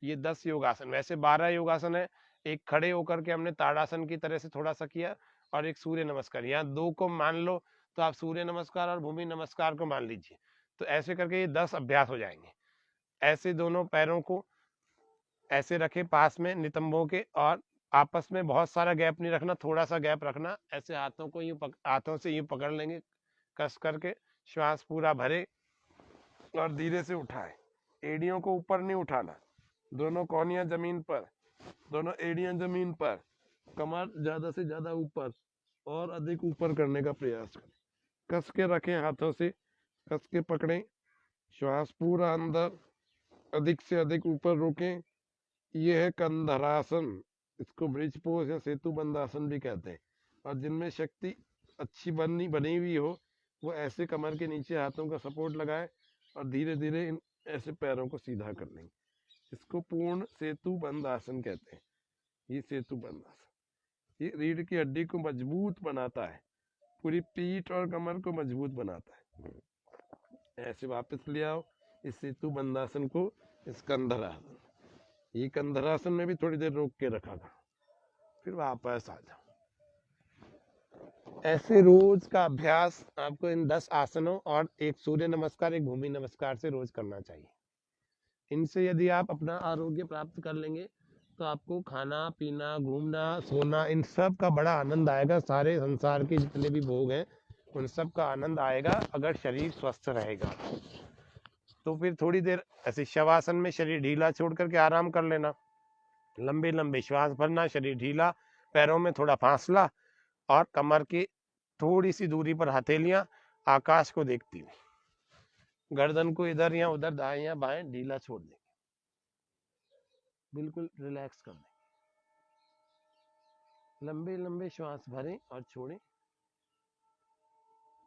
[SPEAKER 1] ये 10 योगासन, वैसे 12 योगासन है। एक खड़े होकर के हमने ताड़ासन की तरह से थोड़ा सा किया, और एक सूर्य नमस्कार। यहाँ 2 को मान लो तो आप सूर्य नमस्कार और भूमि नमस्कार को मान लीजिए, तो ऐसे करके ये 10 अभ्यास हो जाएंगे। ऐसे दोनों पैरों को ऐसे रखे पास में नितंबों के, और आपस में बहुत सारा गैप नहीं रखना, थोड़ा सा गैप रखना। ऐसे हाथों को हाथों से यूं पकड़ लेंगे कस करके, श्वास पूरा भरे और धीरे से उठाए। एड़ियों को ऊपर नहीं उठाना, दोनों कोहनियां जमीन पर, दोनों एड़ियां जमीन पर, कमर ज्यादा से ज्यादा ऊपर और अधिक ऊपर करने का प्रयास करें। कस के रखें, हाथों से कस के पकड़ें, श्वास पूरा अंदर, अधिक से अधिक ऊपर रोकें। ये है कंधरासन, इसको ब्रिज पोज या सेतु बंधासन भी कहते हैं। और जिनमें शक्ति अच्छी बनी हुई हो, वो ऐसे कमर के नीचे हाथों का सपोर्ट लगाए और धीरे धीरे इन ऐसे पैरों को सीधा कर लेंगे। इसको पूर्ण सेतु बंद आसन कहते हैं। ये सेतु बंद आसन, ये रीढ़ की हड्डी को मजबूत बनाता है, पूरी पीठ और कमर को मजबूत बनाता है। ऐसे वापस ले आओ इस सेतु बंदासन को, इस कंधरासन। ये कंधरासन में भी थोड़ी देर रोक के रखा था, फिर वापस आ जाओ। ऐसे रोज का अभ्यास आपको इन 10 आसनों और एक सूर्य नमस्कार, एक भूमि नमस्कार से रोज करना चाहिए। इनसे यदि आप अपना आरोग्य प्राप्त कर लेंगे तो आपको खाना पीना, घूमना, सोना, इन सब का बड़ा आनंद आएगा। सारे संसार के जितने भी भोग हैं उन सब का आनंद आएगा, अगर शरीर स्वस्थ रहेगा। तो फिर थोड़ी देर ऐसे शवासन में शरीर ढीला छोड़ करके आराम कर लेना, लंबे लंबे श्वास भरना, शरीर ढीला, पैरों में थोड़ा फासला, और कमर की थोड़ी सी दूरी पर हथेलियां आकाश को देखती हुई, गर्दन को इधर या उधर, दाएं या बाएं ढीला छोड़ देंगे, बिल्कुल रिलैक्स कर देंगे। लंबे लंबे श्वास भरें और छोड़ें।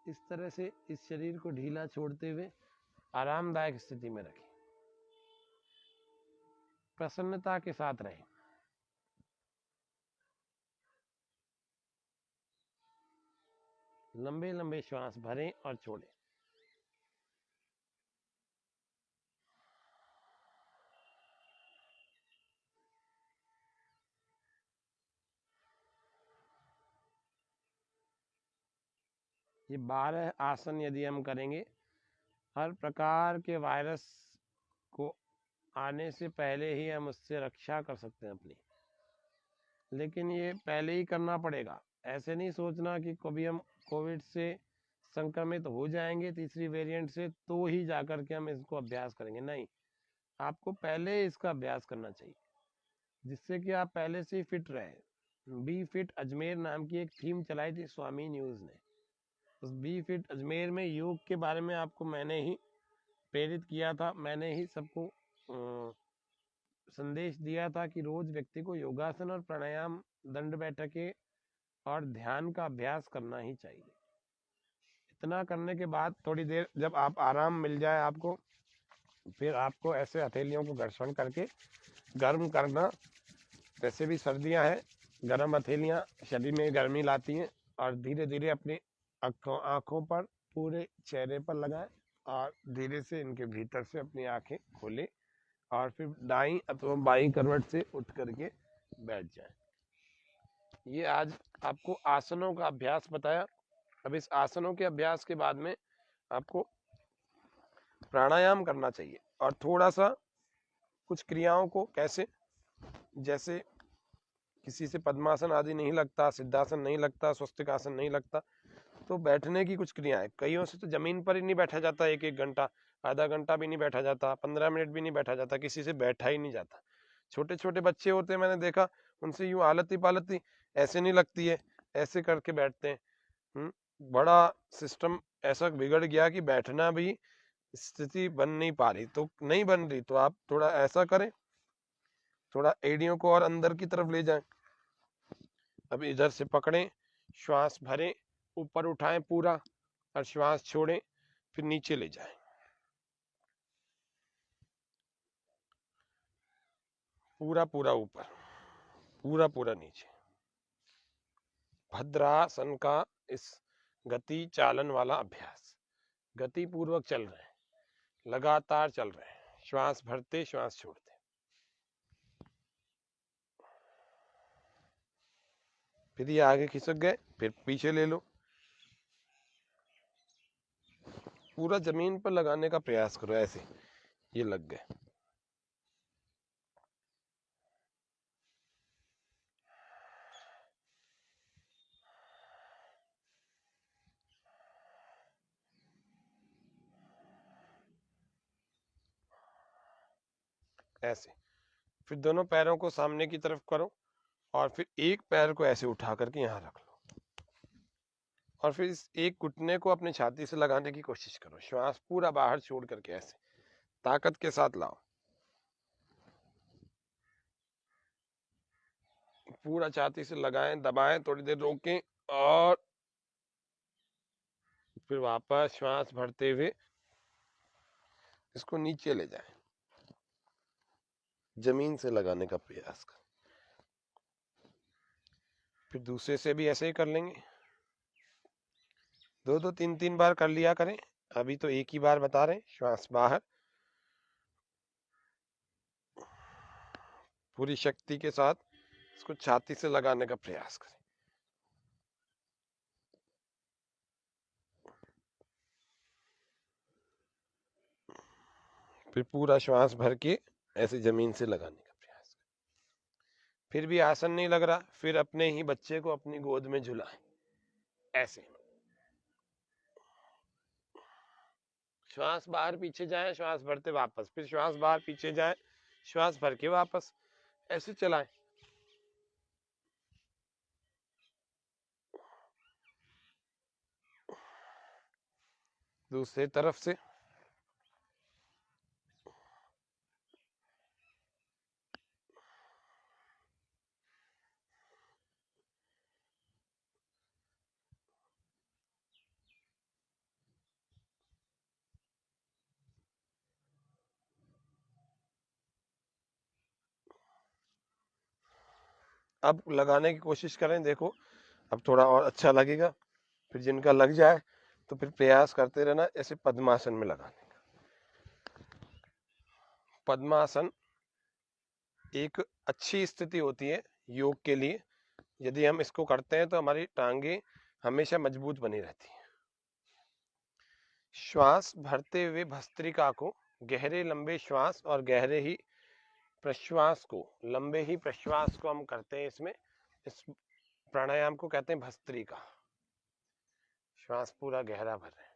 [SPEAKER 1] इस तरह से इस शरीर को ढीला छोड़ते हुए आरामदायक स्थिति में रखें, प्रसन्नता के साथ रहें। लंबे लंबे श्वास भरें और छोड़ें। ये 12 आसन यदि हम करेंगे, हर प्रकार के वायरस को आने से पहले ही हम उससे रक्षा कर सकते हैं अपनी। लेकिन ये पहले ही करना पड़ेगा। ऐसे नहीं सोचना कि कभी हम कोविड से संक्रमित हो जाएंगे तीसरी वेरिएंट से तो ही जाकर के हम इसको अभ्यास करेंगे, नहीं। आपको पहले इसका अभ्यास करना चाहिए, जिससे कि आप पहले से ही फिट रहे। बी फिट अजमेर नाम की एक थीम चलाई थी स्वामी न्यूज़ ने। उस बी फिट अजमेर में योग के बारे में आपको मैंने ही प्रेरित किया था, मैंने ही सबको संदेश दिया था कि रोज व्यक्ति को योगासन और प्राणायाम, दंड बैठकें और ध्यान का अभ्यास करना ही चाहिए। इतना करने के बाद थोड़ी देर जब आप आराम मिल जाए आपको, फिर आपको ऐसे हथेलियों को घर्षण करके गर्म करना। वैसे भी सर्दियां हैं, गर्म हथेलियां शरीर में गर्मी लाती हैं। और धीरे धीरे अपनी आँखों पर, पूरे चेहरे पर लगाएं और धीरे से इनके भीतर से अपनी आंखें खोलें और फिर दाईं अथवा बाईं करवट से उठ करके बैठ जाएं। ये आज आपको आसनों का अभ्यास बताया। अब इस आसनों के अभ्यास के बाद में आपको प्राणायाम करना चाहिए और थोड़ा सा कुछ क्रियाओं को कैसे, जैसे किसी से पद्मासन आदि नहीं लगता, सिद्धासन नहीं लगता, स्वस्तिकासन नहीं लगता, तो बैठने की कुछ क्रियाएं, कईयों से तो जमीन पर ही नहीं बैठा जाता, एक एक घंटा, आधा घंटा भी नहीं बैठा जाता, 15 मिनट भी नहीं बैठा जाता, किसी से बैठा ही नहीं जाता। छोटे छोटे बच्चे होते हैं, मैंने देखा, उनसे यूं आलती पालती ऐसे नहीं लगती है, ऐसे करके बैठते हैं। बड़ा सिस्टम ऐसा बिगड़ गया कि बैठना भी स्थिति बन नहीं पा रही, तो नहीं बन रही तो आप थोड़ा ऐसा करें, थोड़ा एड़ियों को और अंदर की तरफ ले जाएं। अब इधर से पकड़ें, श्वास भरें, ऊपर उठाएं पूरा और श्वास छोड़ें, फिर नीचे ले जाएं, पूरा पूरा ऊपर, पूरा पूरा नीचे। भद्रासन का इस गति चालन वाला अभ्यास, गति पूर्वक चल रहे हैं, लगातार चल रहे हैं, श्वास भरते श्वास छोड़ते। फिर ये आगे खिसक गए, फिर पीछे ले लो, पूरा जमीन पर लगाने का प्रयास करो, ऐसे ये लग गए। ऐसे फिर दोनों पैरों को सामने की तरफ करो और फिर एक पैर को ऐसे उठा करके यहाँ रख लो और फिर इस एक घुटने को अपने छाती से लगाने की कोशिश करो, श्वास पूरा बाहर छोड़ करके ऐसे ताकत के साथ लाओ, पूरा छाती से लगाएं, दबाएं, थोड़ी देर रोकें और फिर वापस श्वास भरते हुए इसको नीचे ले जाएं, जमीन से लगाने का प्रयास करें। फिर दूसरे से भी ऐसे ही कर लेंगे, दो दो तीन तीन बार कर लिया करें। अभी तो एक ही बार बता रहे हैं, श्वास बाहर, पूरी शक्ति के साथ इसको छाती से लगाने का प्रयास करें। फिर पूरा श्वास भर के ऐसे जमीन से लगाने का प्रयास करें। फिर भी आसन नहीं लग रहा, फिर अपने ही बच्चे को अपनी गोद में झुलाएं, ऐसे श्वास बाहर पीछे जाए, श्वास भरते वापस, फिर श्वास बाहर पीछे जाए, श्वास भर के वापस, ऐसे चलाएं। दूसरी तरफ से अब लगाने की कोशिश करें, देखो अब थोड़ा और अच्छा लगेगा। फिर जिनका लग जाए तो फिर प्रयास करते रहना ऐसे पद्मासन में लगाने का। पद्मासन एक अच्छी स्थिति होती है योग के लिए, यदि हम इसको करते हैं तो हमारी टांगे हमेशा मजबूत बनी रहती है। श्वास भरते हुए भस्त्रिका को, गहरे लंबे श्वास और गहरे ही प्रश्वास को, लंबे ही प्रश्वास को हम करते हैं इसमें। इस प्राणायाम को कहते हैं भस्त्रिका। श्वास पूरा गहरा भर रहे हैं।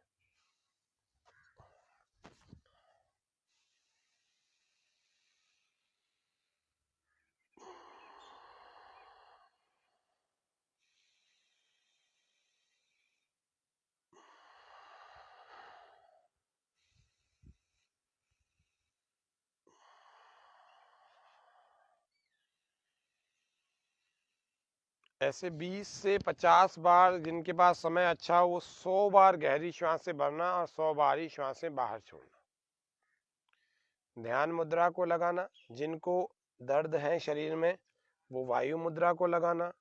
[SPEAKER 1] ऐसे 20 से 50 बार, जिनके पास समय अच्छा हो वो 100 बार गहरी श्वास से भरना और 100 बार ही श्वास से बाहर छोड़ना। ध्यान मुद्रा को लगाना, जिनको दर्द है शरीर में वो वायु मुद्रा को लगाना,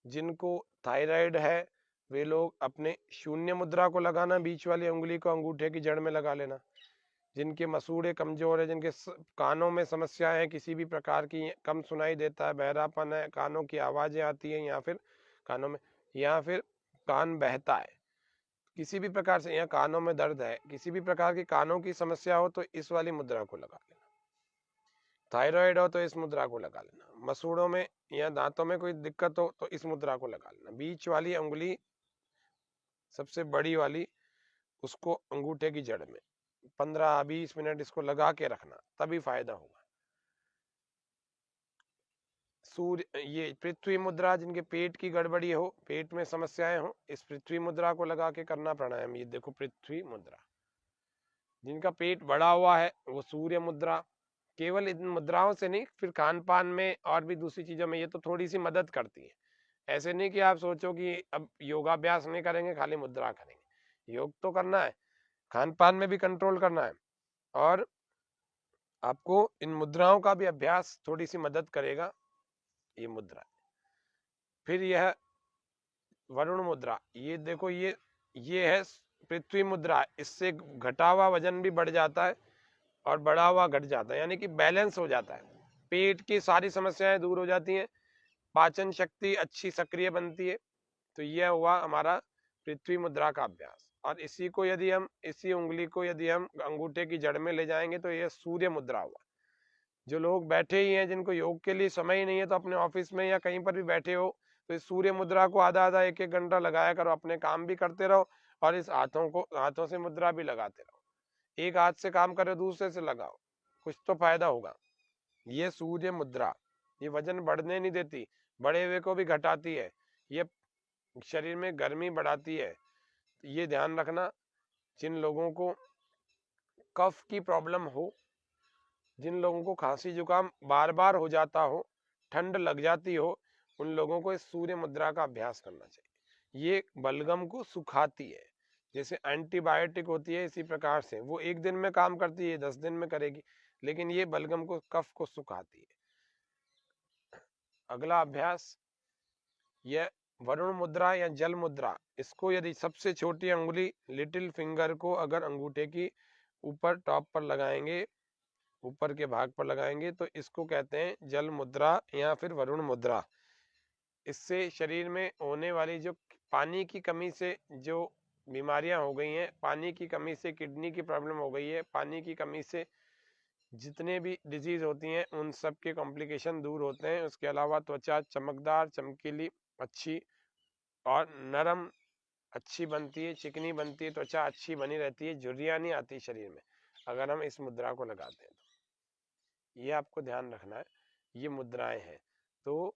[SPEAKER 1] जिनको थायराइड है वे लोग अपने शून्य मुद्रा को लगाना, बीच वाली उंगली को अंगूठे की जड़ में लगा लेना। जिनके मसूड़े कमजोर है, जिनके कानों में समस्या है किसी भी प्रकार की, कम सुनाई देता है, बहरापन है, कानों की आवाजें आती हैं, या फिर कानों में, या फिर कान बहता है, किसी भी प्रकार से, या कानों में दर्द है, किसी भी प्रकार की कानों की समस्या हो तो इस वाली मुद्रा को लगा लेना। थायराइड हो तो इस मुद्रा को लगा लेना। मसूड़ों में या दांतों में कोई दिक्कत हो तो इस मुद्रा को लगा लेना। बीच वाली उंगली सबसे बड़ी वाली, उसको अंगूठे की जड़ में 15-20 मिनट इसको लगा के रखना, तभी फायदा होगा। सूर्य, ये पृथ्वी मुद्रा, जिनके पेट की गड़बड़ी हो, पेट में समस्याएं हो, इस पृथ्वी मुद्रा को लगा के करना प्राणायाम। ये देखो पृथ्वी मुद्रा। जिनका पेट बड़ा हुआ है वो सूर्य मुद्रा। केवल इन मुद्राओं से नहीं, फिर खान पान में और भी दूसरी चीजों में ये तो थोड़ी सी मदद करती है। ऐसे नहीं कि आप सोचो कि अब योगाभ्यास नहीं करेंगे खाली मुद्रा करेंगे, योग तो करना है, खान पान में भी कंट्रोल करना है, और आपको इन मुद्राओं का भी अभ्यास थोड़ी सी मदद करेगा ये मुद्रा। फिर यह वरुण मुद्रा, ये देखो ये है पृथ्वी मुद्रा। इससे घटा हुआ वजन भी बढ़ जाता है और बढ़ा हुआ घट जाता है, यानी कि बैलेंस हो जाता है, पेट की सारी समस्याएं दूर हो जाती हैं, पाचन शक्ति अच्छी सक्रिय बनती है। तो यह हुआ हमारा पृथ्वी मुद्रा का अभ्यास। और इसी को यदि हम, इसी उंगली को यदि हम अंगूठे की जड़ में ले जाएंगे तो यह सूर्य मुद्रा हुआ। जो लोग बैठे ही हैं, जिनको योग के लिए समय ही नहीं है, तो अपने ऑफिस में या कहीं पर भी बैठे हो तो इस सूर्य मुद्रा को आधा आधा 1-1 घंटा लगाया करो, अपने काम भी करते रहो और इस हाथों से मुद्रा भी लगाते रहो। एक हाथ से काम करो, दूसरे से लगाओ, कुछ तो फायदा होगा। ये सूर्य मुद्रा, ये वजन बढ़ने नहीं देती, बढ़े हुए को भी घटाती है, ये शरीर में गर्मी बढ़ाती है। ये ध्यान रखना, जिन लोगों को कफ की प्रॉब्लम हो, जिन लोगों को खांसी जुकाम बार बार हो जाता हो, ठंड लग जाती हो, उन लोगों को इस सूर्य मुद्रा का अभ्यास करना चाहिए। ये बलगम को सुखाती है, जैसे एंटीबायोटिक होती है इसी प्रकार से, वो 1 दिन में काम करती है, 10 दिन में करेगी, लेकिन ये बलगम को, कफ को सुखाती है। अगला अभ्यास यह वरुण मुद्रा या जल मुद्रा। इसको यदि सबसे छोटी अंगुली लिटिल फिंगर को अगर अंगूठे की ऊपर टॉप पर लगाएंगे, ऊपर के भाग पर लगाएंगे, तो इसको कहते हैं जल मुद्रा या फिर वरुण मुद्रा। इससे शरीर में होने वाली जो पानी की कमी से जो बीमारियां हो गई हैं, पानी की कमी से किडनी की प्रॉब्लम हो गई है, पानी की कमी से जितने भी डिजीज होती हैं उन सब के कॉम्प्लिकेशन दूर होते हैं। उसके अलावा त्वचा चमकदार, चमकीली, अच्छी और नरम अच्छी बनती है, चिकनी बनती है, त्वचा अच्छी बनी रहती है, झुर्रियां नहीं आती शरीर में अगर हम इस मुद्रा को लगाते हैं। तो ये आपको ध्यान रखना है, ये मुद्राएं हैं। तो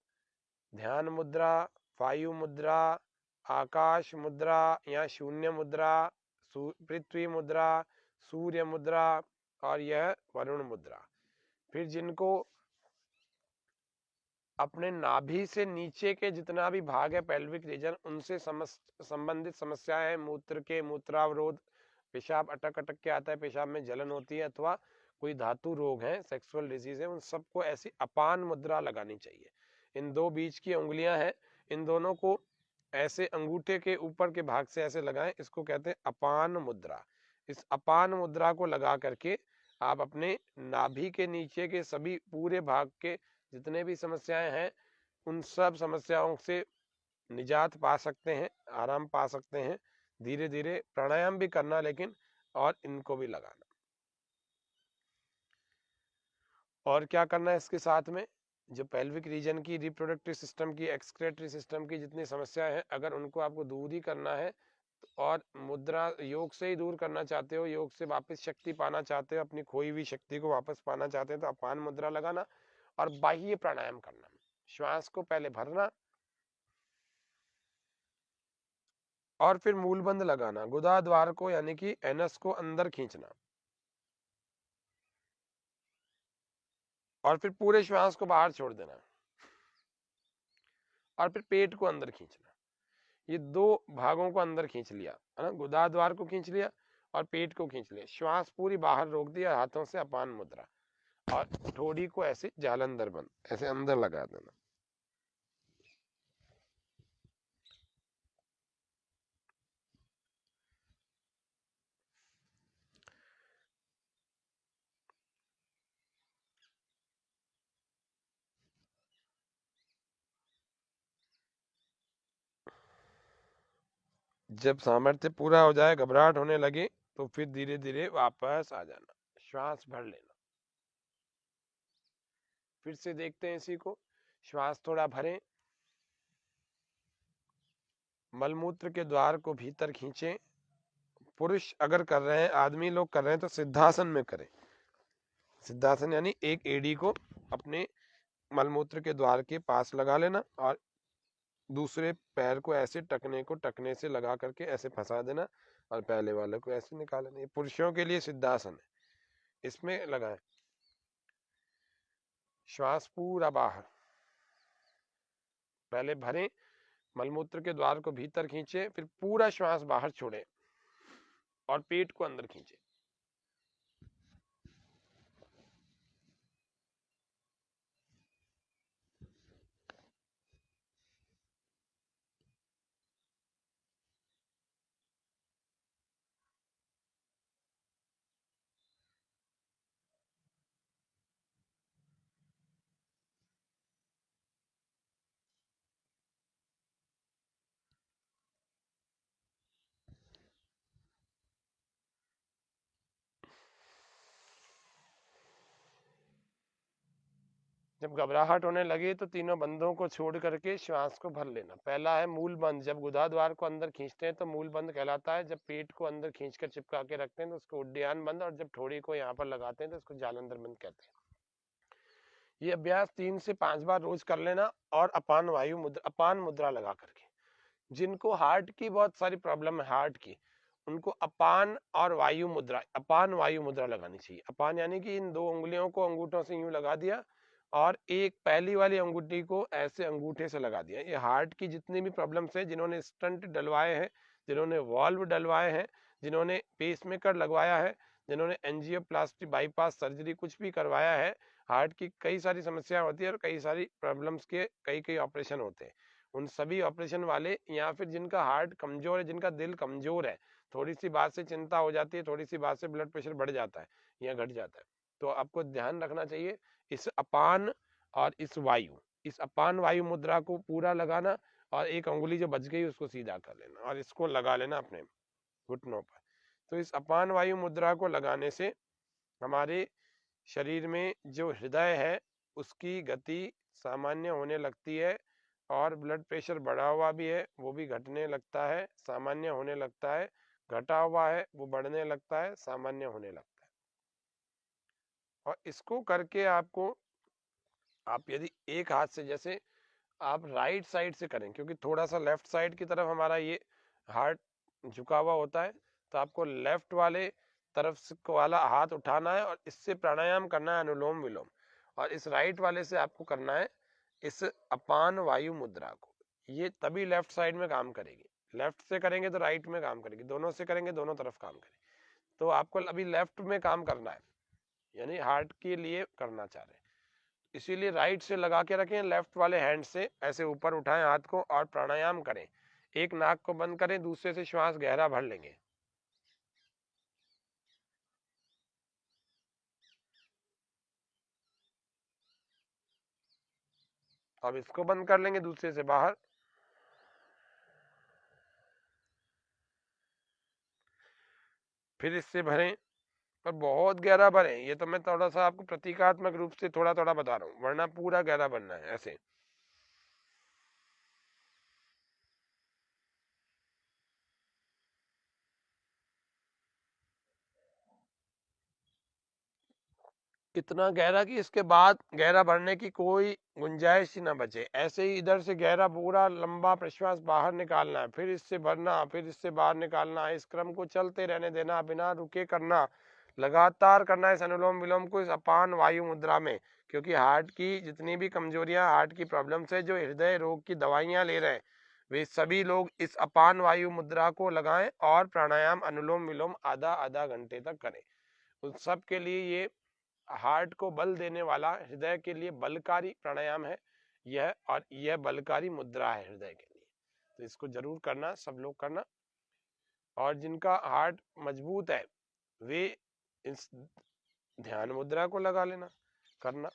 [SPEAKER 1] ध्यान मुद्रा, वायु मुद्रा, आकाश मुद्रा या शून्य मुद्रा, पृथ्वी मुद्रा, सूर्य मुद्रा और यह वरुण मुद्रा। फिर जिनको अपने नाभि से नीचे के जितना भी भाग है पेल्विक रीजन, उनसे संबंधित समस्याएं हैं, मूत्र के मूत्रावरोध, पेशाब अटक अटक के आता है, पेशाब में जलन होती है, अथवा कोई धातु रोग है, सेक्सुअल डिजीज है, उन सबको ऐसी अपान मुद्रा लगानी चाहिए। इन 2 बीच की उंगलियां हैं, इन दोनों को ऐसे अंगूठे के ऊपर के भाग से ऐसे लगाएं, इसको कहते हैं अपान मुद्रा। इस अपान मुद्रा को लगा करके आप अपने नाभि के नीचे के सभी पूरे भाग के जितने भी समस्याएं हैं उन सब समस्याओं से निजात पा सकते हैं, आराम पा सकते हैं। धीरे धीरे प्राणायाम भी करना, लेकिन और इनको भी लगाना। और क्या करना है इसके साथ में, जो पेल्विक रीजन की, रिप्रोडक्टिव सिस्टम की, एक्सक्रेटरी सिस्टम की जितनी समस्याएं हैं, अगर उनको आपको दूर ही करना है और मुद्रा योग से ही दूर करना चाहते हो, योग से वापस शक्ति पाना चाहते हो, अपनी खोई हुई शक्ति को वापस पाना चाहते हैं, तो अपान मुद्रा लगाना और बाह्य प्राणायाम करना। श्वास को पहले भरना और फिर मूलबंध लगाना, गुदा द्वार को यानी कि एनस को अंदर खींचना और फिर पूरे श्वास को बाहर छोड़ देना। और फिर पेट को अंदर खींचना। ये दो भागों को अंदर खींच लिया है ना, गुदाद्वार को खींच लिया और पेट को खींच लिया, श्वास पूरी बाहर रोक दिया हाथों से, अपान मुद्रा, और ठोड़ी को ऐसे जालंधर बंद ऐसे अंदर लगा देना। जब सामर्थ्य पूरा हो जाए, घबराहट होने लगे, तो फिर धीरे धीरे वापस आ जाना, श्वास भर लेना। फिर से देखते हैं इसी को, श्वास थोड़ा भरें, मलमूत्र के द्वार को भीतर खींचें। पुरुष अगर कर रहे हैं, आदमी लोग कर रहे हैं तो सिद्धासन में करें। सिद्धासन यानी एक एड़ी को अपने मलमूत्र के द्वार के पास लगा लेना और दूसरे पैर को ऐसे टकने से लगा करके ऐसे फंसा देना और पहले वाले को ऐसे निकाल लेना। ये पुरुषों के लिए सिद्धासन है, इसमें लगाएं। श्वास पूरा बाहर, पहले भरें, मलमूत्र के द्वार को भीतर खींचे, फिर पूरा श्वास बाहर छोड़ें और पेट को अंदर खींचे। जब घबराहट होने लगे तो तीनों बंधों को छोड़ करके श्वास को भर लेना। पहला है मूल बंध, जब गुदाद्वार को अंदर खींचते हैं तो मूल बंध कहलाता है। जब पेट को अंदर खींचकर चिपका के रखते हैं तो उसको उड्डयन बंध, और जब ठोड़ी को यहाँ पर लगाते हैं तो उसको जालंधर बंध कहते हैं। ये अभ्यास 3 से 5 बार रोज कर लेना और अपान वायु मुद्रा, अपान मुद्रा लगा करके। जिनको हार्ट की बहुत सारी प्रॉब्लम है, हार्ट की, उनको अपान और वायु मुद्रा, अपान वायु मुद्रा लगानी चाहिए। अपान यानी कि इन दो उंगलियों को अंगूठों से यूं लगा दिया और एक पहली वाली अंगूठी को ऐसे अंगूठे से लगा दिया। ये हार्ट की जितनी भी प्रॉब्लम्स है, जिन्होंने स्टंट डलवाए हैं, जिन्होंने वॉल्व डलवाए हैं, जिन्होंने पेसमेकर लगवाया है, जिन्होंने एंजियोप्लास्टी, बाईपास सर्जरी कुछ भी करवाया है, हार्ट की कई सारी समस्या होती है और कई सारी प्रॉब्लम्स के कई कई ऑपरेशन होते हैं। उन सभी ऑपरेशन वाले, या फिर जिनका हार्ट कमजोर है, जिनका दिल कमजोर है, थोड़ी सी बात से चिंता हो जाती है, थोड़ी सी बात से ब्लड प्रेशर बढ़ जाता है या घट जाता है, तो आपको ध्यान रखना चाहिए इस अपान और इस वायु, इस अपान वायु मुद्रा को पूरा लगाना और एक अंगुली जो बच गई उसको सीधा कर लेना और इसको लगा लेना अपने घुटनों पर। तो इस अपान वायु मुद्रा को लगाने से हमारे शरीर में जो हृदय है उसकी गति सामान्य होने लगती है और ब्लड प्रेशर बढ़ा हुआ भी है वो भी घटने लगता है, सामान्य होने लगता है, घटा हुआ है वो बढ़ने लगता है, सामान्य होने लगता है। और इसको करके आपको, आप यदि एक हाथ से, जैसे आप राइट साइड से करें, क्योंकि थोड़ा सा लेफ्ट साइड की तरफ हमारा ये हार्ट झुका हुआ होता है, तो आपको लेफ्ट वाले तरफ से वाला हाथ उठाना है और इससे प्राणायाम करना है, अनुलोम विलोम। और इस राइट वाले से आपको करना है इस अपान वायु मुद्रा को। ये तभी लेफ्ट साइड में काम करेगी। लेफ्ट से करेंगे तो राइट में काम करेगी, दोनों से करेंगे दोनों तरफ काम करेगी। तो आपको अभी लेफ्ट में काम करना है, यानी हार्ट के लिए करना चाह रहे हैं, इसीलिए राइट से लगा के रखें, लेफ्ट वाले हैंड से ऐसे ऊपर उठाएं हाथ को और प्राणायाम करें। एक नाक को बंद करें, दूसरे से श्वास गहरा भर लेंगे। अब इसको बंद कर लेंगे दूसरे से बाहर। फिर इससे भरें, पर बहुत गहरा भरें। ये तो मैं थोड़ा सा आपको प्रतीकात्मक रूप से थोड़ा थोड़ा बता रहा हूँ, वरना पूरा गहरा भरना है ऐसे। इतना गहरा कि इसके बाद गहरा भरने की कोई गुंजाइश ही ना बचे। ऐसे ही इधर से गहरा पूरा लंबा प्रश्वास बाहर निकालना है, फिर इससे भरना, फिर इससे बाहर निकालना। इस क्रम को चलते रहने देना, बिना रुके करना, लगातार करना है इस अनुलोम विलोम को, इस अपान वायु मुद्रा में, क्योंकि हार्ट की जितनी भी कमजोरियां, हार्ट की प्रॉब्लम्स है, जो हृदय रोग की दवाइयां ले रहे हैं, वे सभी लोग इस अपान वायु मुद्रा को लगाएं और प्राणायाम अनुलोम विलोम आधा आधा घंटे तक करें। उन सब के लिए ये हार्ट को बल देने वाला, हृदय के लिए बलकारी प्राणायाम है यह, और यह बलकारी मुद्रा है हृदय के लिए। तो इसको जरूर करना, सब लोग करना। और जिनका हार्ट मजबूत है वे इस ध्यान मुद्रा को लगा लेना, करना।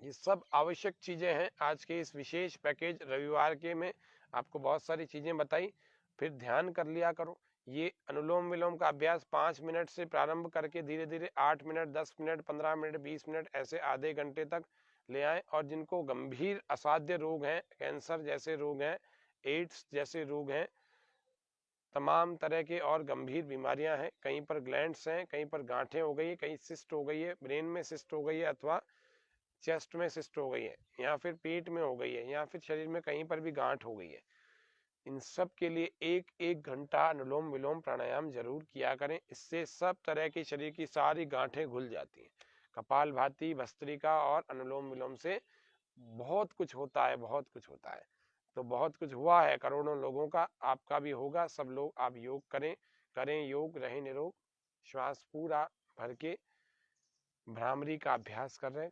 [SPEAKER 1] ये सब आवश्यक चीजें हैं आज के इस विशेष पैकेज रविवार के में। आपको बहुत सारी चीजें बताई, फिर ध्यान कर लिया करो। ये अनुलोम विलोम का अभ्यास 5 मिनट से प्रारंभ करके धीरे धीरे 8 मिनट, 10 मिनट, 15 मिनट, 20 मिनट, ऐसे आधे घंटे तक ले आए। और जिनको गंभीर असाध्य रोग हैं, कैंसर जैसे रोग हैं, एड्स जैसे रोग हैं, तमाम तरह के और गंभीर बीमारियां हैं, कहीं पर ग्लैंड्स हैं, कहीं पर गांठें हो गई है, कहीं सिस्ट हो गई है, ब्रेन में सिस्ट हो गई है, अथवा चेस्ट में सिस्ट हो गई है, या फिर पेट में हो गई है, या फिर शरीर में कहीं पर भी गांठ हो गई है, इन सब के लिए एक एक घंटा अनुलोम विलोम प्राणायाम जरूर किया करें। इससे सब तरह की शरीर की सारी गांठें घुल जाती हैं। कपालभाति, भस्त्रिका और अनुलोम विलोम से बहुत कुछ होता है, बहुत कुछ होता है। तो बहुत कुछ हुआ है करोड़ों लोगों का, आपका भी होगा। सब लोग आप योग करें, करें योग, रहें निरोग। श्वास पूरा भर के भ्रामरी का अभ्यास कर रहे हैं।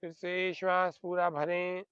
[SPEAKER 1] फिर से श्वास पूरा भरें।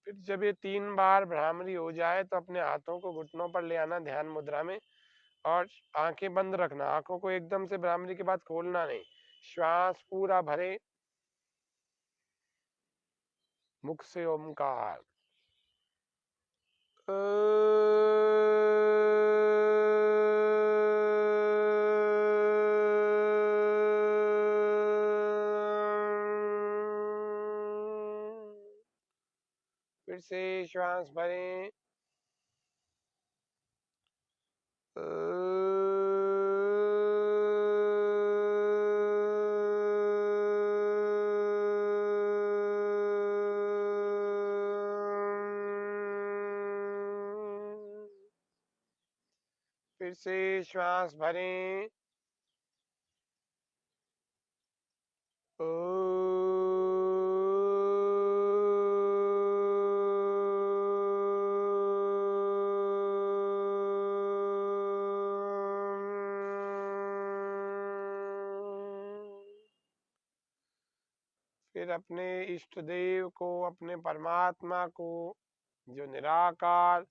[SPEAKER 1] फिर जब ये 3 बार भ्रामरी हो जाए तो अपने हाथों को घुटनों पर ले आना ध्यान मुद्रा में, और आंखें बंद रखना। आंखों को एकदम से भ्रामरी के बाद खोलना नहीं। श्वास पूरा भरे, मुख से ओमकार। फिर से श्वास भरें। फिर से श्वास भरें। फिर अपने इष्ट देव को, अपने परमात्मा को, जो निराकार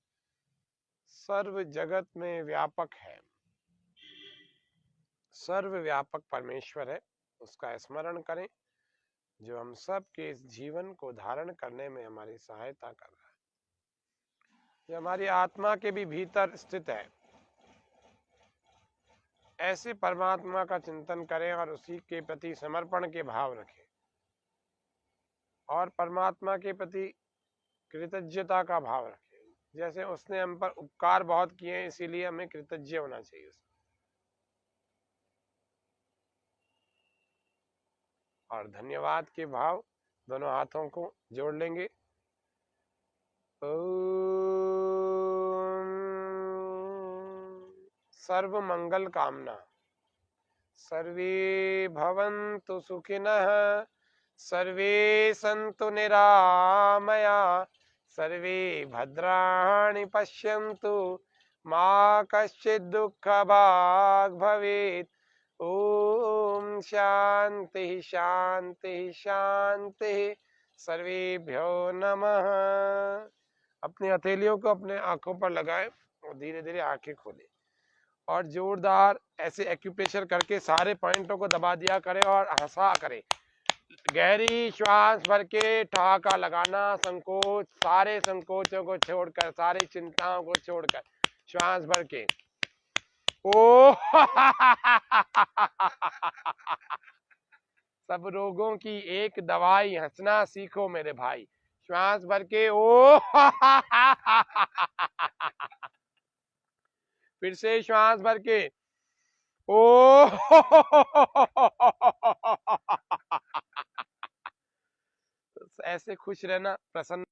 [SPEAKER 1] सर्व जगत में व्यापक है, सर्वव्यापक परमेश्वर है, उसका स्मरण करें, जो हम सब के इस जीवन को धारण करने में हमारी सहायता कर रहा है, जो हमारी आत्मा के भी भीतर स्थित है। ऐसे परमात्मा का चिंतन करें और उसी के प्रति समर्पण के भाव रखें, और परमात्मा के प्रति कृतज्ञता का भाव रखें। जैसे उसने हम पर उपकार बहुत किए हैं, इसीलिए हमें कृतज्ञ होना चाहिए उसका। और धन्यवाद के भाव दोनों हाथों को जोड़ लेंगे। सर्व मंगल कामना। सर्वे भवन्तु सुखिनः, सर्वे सन्तु निरामया, सर्वे भद्राणि पश्यन्तु, मा कश्चित् दुःखभाग् भवेत्। ओम शांति शांति शांति। सर्वेभ्यो नमः। अपनी हथेलियों को अपने आंखों पर लगाएं और धीरे धीरे आंखें खोलें और जोरदार ऐसे एक्यूप्रेशर करके सारे पॉइंटों को दबा दिया करें और हंसा करें। गहरी श्वास भर के ठहाका लगाना, संकोच, सारे संकोचों को छोड़कर, सारी चिंताओं को छोड़कर श्वास भर के ओ सब रोगों की एक दवाई, हंसना सीखो मेरे भाई। श्वास भर के ओ फिर से श्वास भर के ओ ऐसे खुश रहना, प्रसन्न